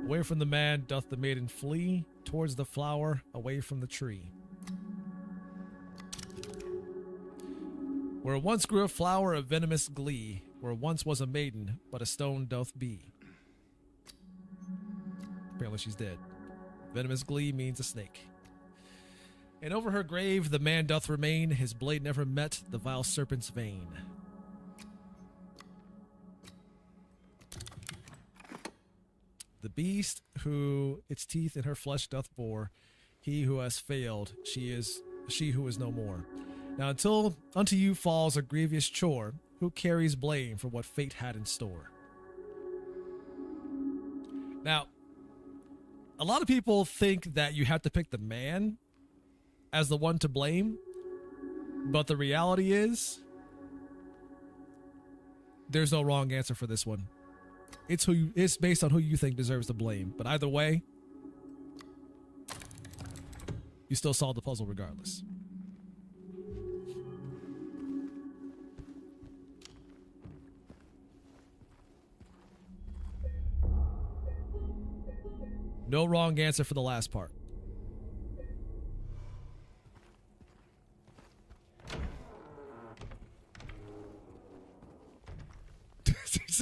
Away from the man doth the maiden flee, towards the flower, away from the tree. Where once grew a flower of venomous glee, where once was a maiden, but a stone doth be. Apparently she's dead. Venomous glee means a snake. And over her grave the man doth remain, his blade never met the vile serpent's vein. The beast who its teeth in her flesh doth bore, he who has failed, she who is no more. Now until unto you falls a grievous chore, who carries blame for what fate had in store. Now, a lot of people think that you have to pick the man as the one to blame, but the reality is there's no wrong answer for this one. It's based on who you think deserves the blame, but either way, you still solve the puzzle regardless. No wrong answer for the last part.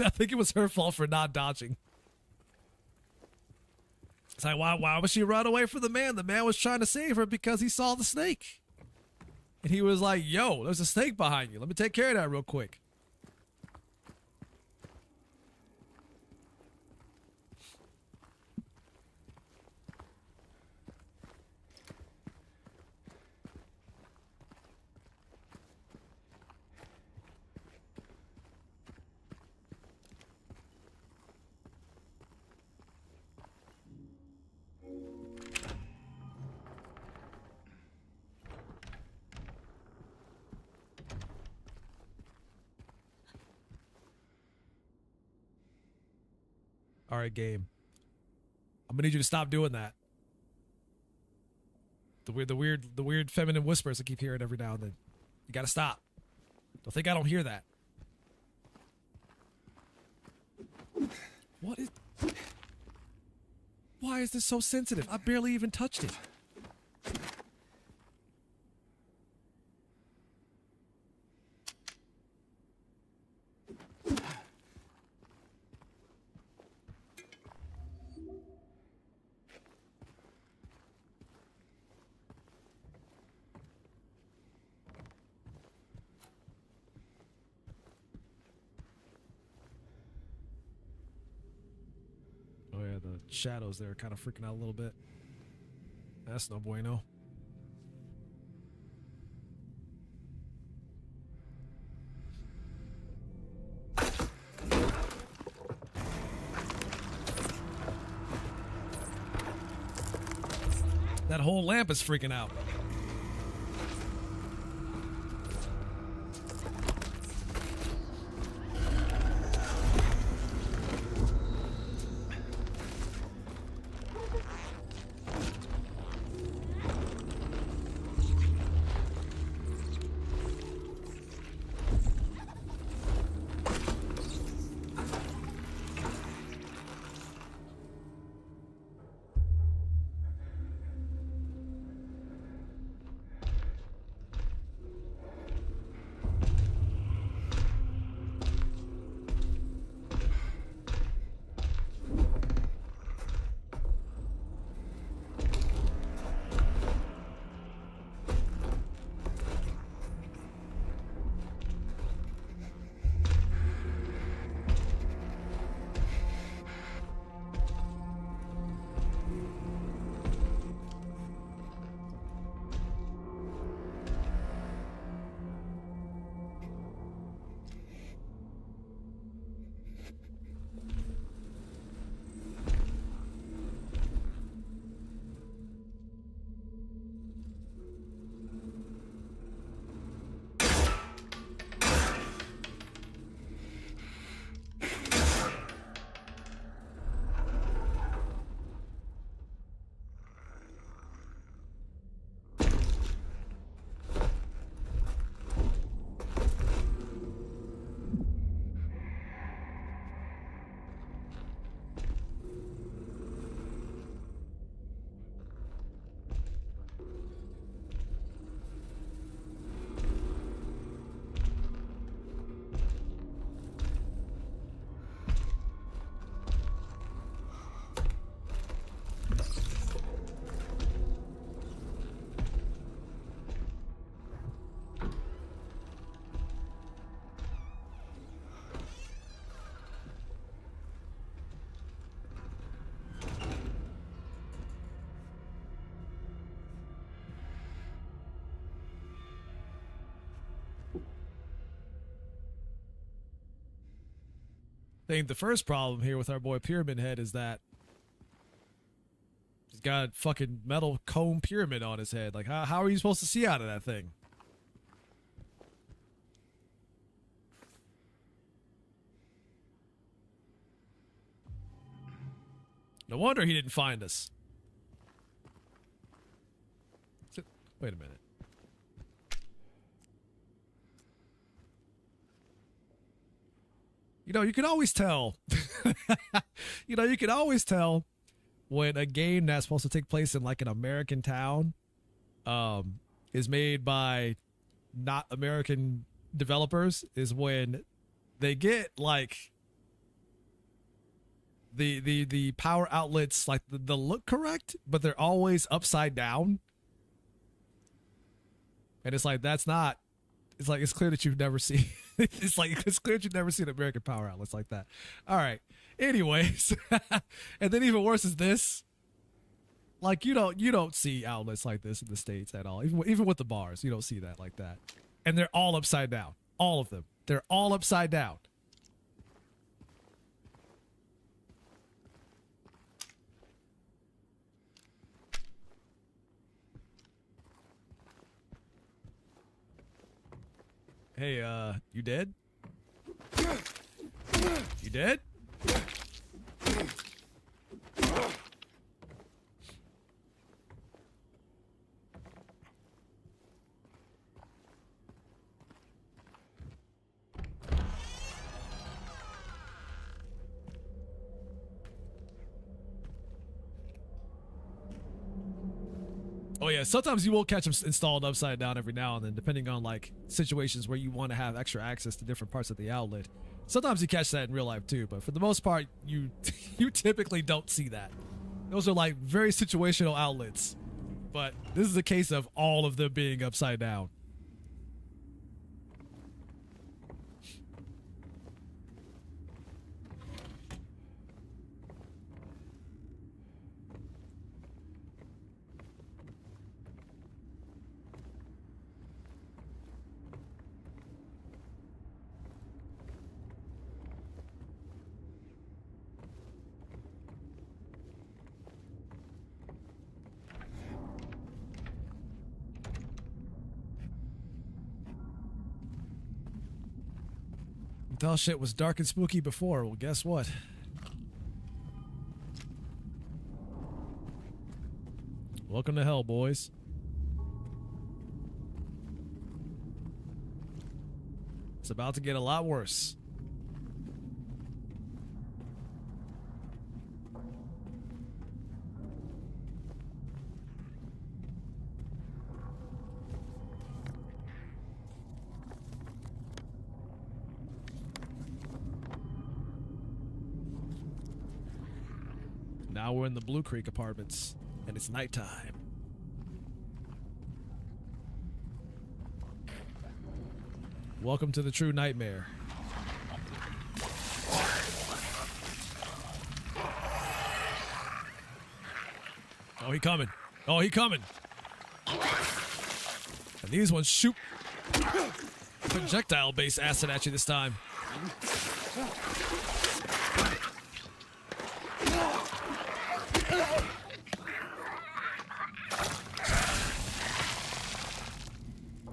I think it was her fault for not dodging. It's like, why would she run away from the man? The man was trying to save her because he saw the snake. And he was like, yo, there's a snake behind you. Let me take care of that real quick. All right, game. I'm gonna need you to stop doing that. The weird feminine whispers I keep hearing every now and then. You gotta stop. Don't think I don't hear that. What is... Why is this so sensitive? I barely even touched it. Oh yeah, the shadows there are kind of freaking out a little bit. That's no bueno. That whole lamp is freaking out. I think the first problem here with our boy Pyramid Head is that he's got a fucking metal cone pyramid on his head. Like, how are you supposed to see out of that thing? No wonder he didn't find us. Wait a minute. You know, you can always tell. You know, you can always tell when a game that's supposed to take place in like an American town is made by not American developers is when they get like the power outlets, like the look correct, but they're always upside down. And it's like, that's not, it's like, it's clear that you've never seen, it's clear that you've never seen American power outlets like that. All right. Anyways. And then even worse is this. Like, you don't see outlets like this in the States at all. Even with the bars, you don't see that like that. And they're all upside down. All of them. They're all upside down. Hey, you dead? You dead? Oh yeah, sometimes you will catch them installed upside down every now and then, depending on like situations where you want to have extra access to different parts of the outlet. Sometimes you catch that in real life too, but for the most part, you typically don't see that. Those are like very situational outlets, but this is a case of all of them being upside down. That shit was dark and spooky before. Well, guess what? Welcome to hell, boys. It's about to get a lot worse. Now we're in the Blue Creek apartments, and it's nighttime. Welcome to the true nightmare. Oh, he coming. Oh, he coming. And these ones shoot projectile-based acid at you this time.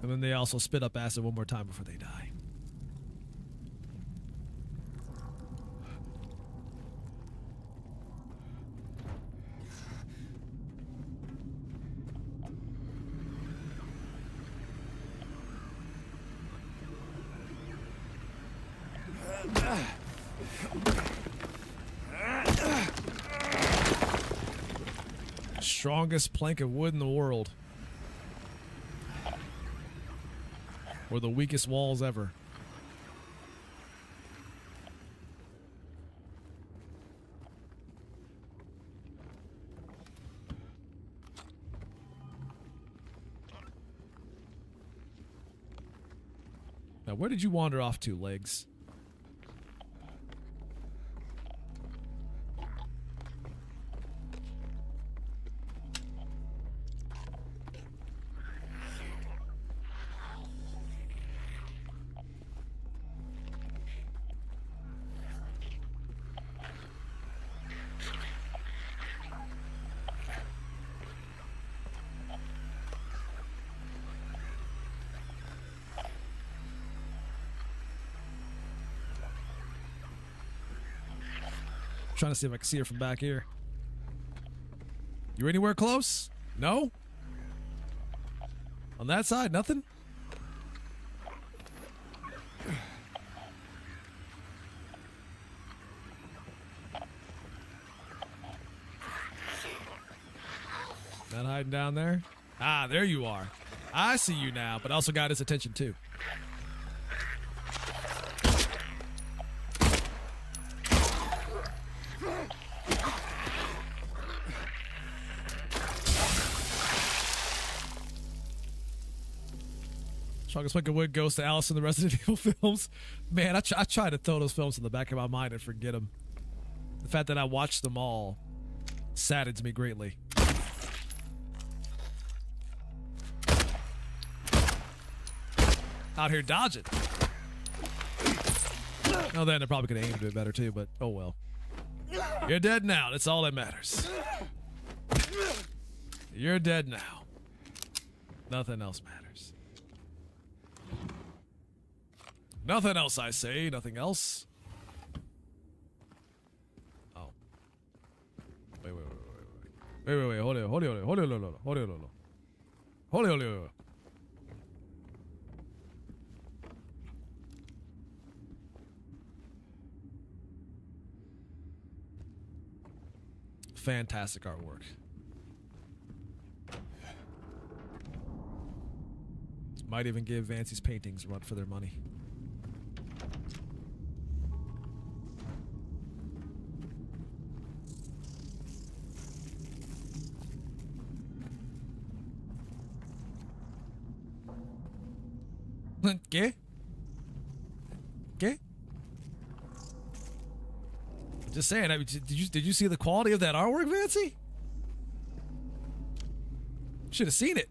And then they also spit up acid one more time before they die. Strongest plank of wood in the world. Or the weakest walls ever. Now, where did you wander off to, Legs? trying to see if I can see her from back here. You anywhere close? No? On that side, nothing? Not hiding down there? Ah, there you are. I see you now, but also got his attention too. Strongest fucking wood goes to Alice in the Resident Evil films. Man, I try to throw those films in the back of my mind and forget them. The fact that I watched them all saddens me greatly. Out here dodging. Oh, then I probably could have aimed a bit better too, but oh well. You're dead now. That's all that matters. You're dead now. Nothing else matters. Nothing else, I say. Nothing else. Oh. Wait. Hold on. Fantastic artwork. Might even give Vancy's paintings a run for their money. ¿Qué? ¿Qué? Just saying. I mean, did you see the quality of that artwork, Vancy? Should have seen it.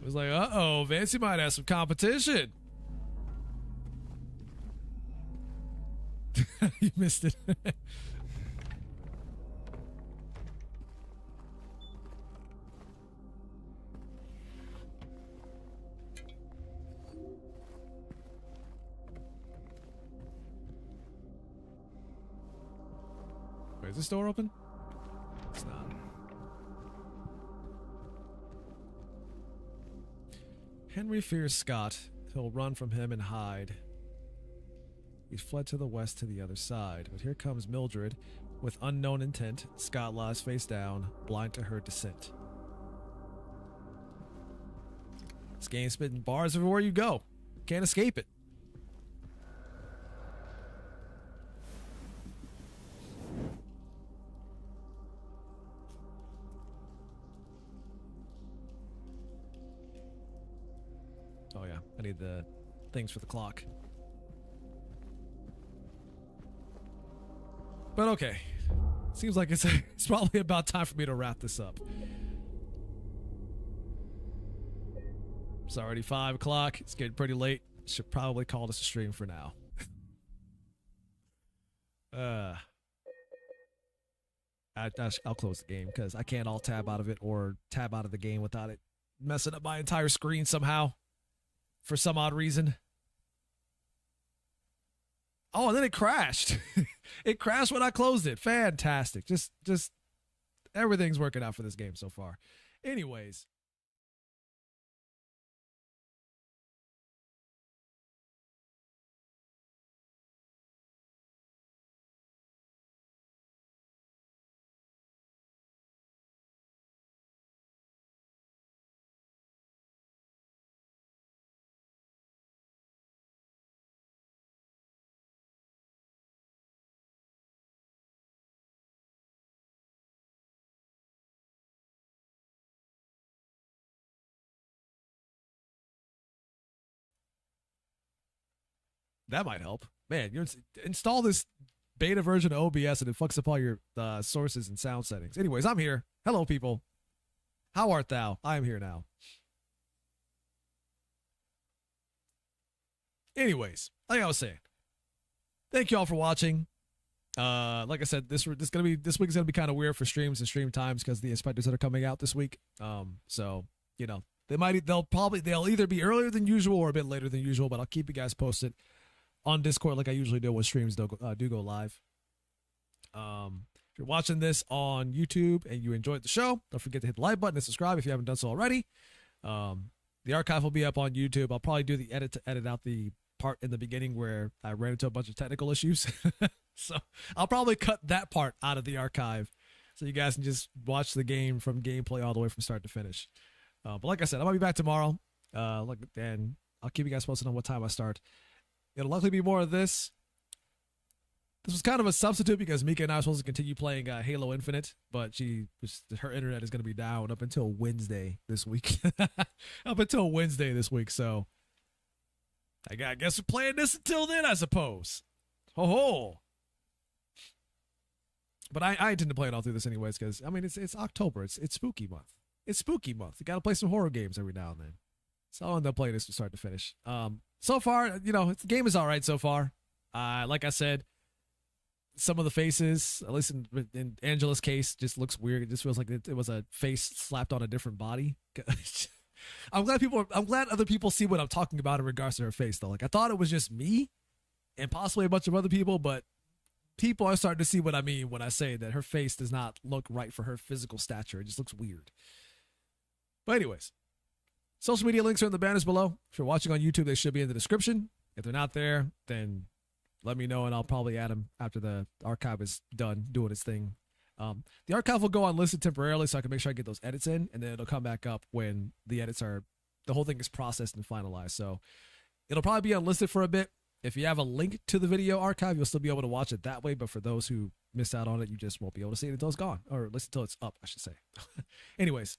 It was like, uh-oh, Vancy might have some competition. You missed it. Wait, is this door open? It's not. Henry fears Scott. He'll run from him and hide. He's fled to the west to the other side, but here comes Mildred with unknown intent. Scott lies face down, blind to her descent. This game's spitting bars everywhere you go. Can't escape it. Oh yeah, I need the things for the clock. But okay, seems like it's probably about time for me to wrap this up. It's already 5 o'clock. It's getting pretty late. Should probably call this a stream for now. I'll close the game because I can't alt tab out of it or tab out of the game without it messing up my entire screen somehow. For some odd reason. Oh, and then it crashed. It crashed when I closed it. Fantastic. Just everything's working out for this game so far. Anyways. That might help. Man, you install this beta version of OBS and it fucks up all your sources and sound settings. Anyways, I'm here. Hello, people. How art thou? I am here now. Anyways, like I was saying, thank you all for watching. Like I said, this week's gonna be kind of weird for streams and stream times because the inspectors that are coming out this week. So you know, They'll either be earlier than usual or a bit later than usual, but I'll keep you guys posted on Discord like I usually do when streams do go live. If you're watching this on YouTube and you enjoyed the show, don't forget to hit the like button and subscribe if you haven't done so already. The archive will be up on YouTube. I'll probably do the edit to edit out the part in the beginning where I ran into a bunch of technical issues. So I'll probably cut that part out of the archive so you guys can just watch the game from gameplay all the way from start to finish. But like I said, I might be back tomorrow. And I'll keep you guys posted on what time I start. It'll likely be more of this. This was kind of a substitute because Mika and I were supposed to continue playing Halo Infinite, but her internet is going to be down up until Wednesday this week. So I guess we're playing this until then, I suppose. Ho ho. But I intend to play it all through this anyways because, I mean, it's October. It's spooky month. It's spooky month. You got to play some horror games every now and then. So I'll end up playing this from start to finish. So far, the game is all right so far. Like I said, some of the faces, at least in Angela's case, just looks weird. It just feels like it was a face slapped on a different body. I'm glad other people see what I'm talking about in regards to her face, though. Like, I thought it was just me and possibly a bunch of other people, but people are starting to see what I mean when I say that her face does not look right for her physical stature. It just looks weird. But anyways, social media links are in the banners below. If you're watching on YouTube, they should be in the description. If they're not there, then let me know, and I'll probably add them after the archive is done doing its thing. The archive will go unlisted temporarily so I can make sure I get those edits in, and then it'll come back up when the whole thing is processed and finalized. So it'll probably be unlisted for a bit. If you have a link to the video archive, you'll still be able to watch it that way. But for those who missed out on it, you just won't be able to see it until it's gone, or at least until it's up, I should say. Anyways,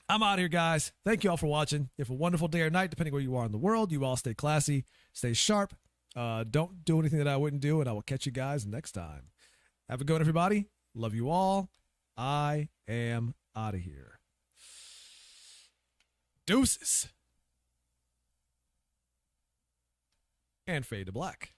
I'm out here, guys. Thank you all for watching. You have a wonderful day or night, depending where you are in the world. You all stay classy, stay sharp. Don't do anything that I wouldn't do, and I will catch you guys next time. Have a good one, everybody. Love you all. I am out of here. Deuces. And fade to black.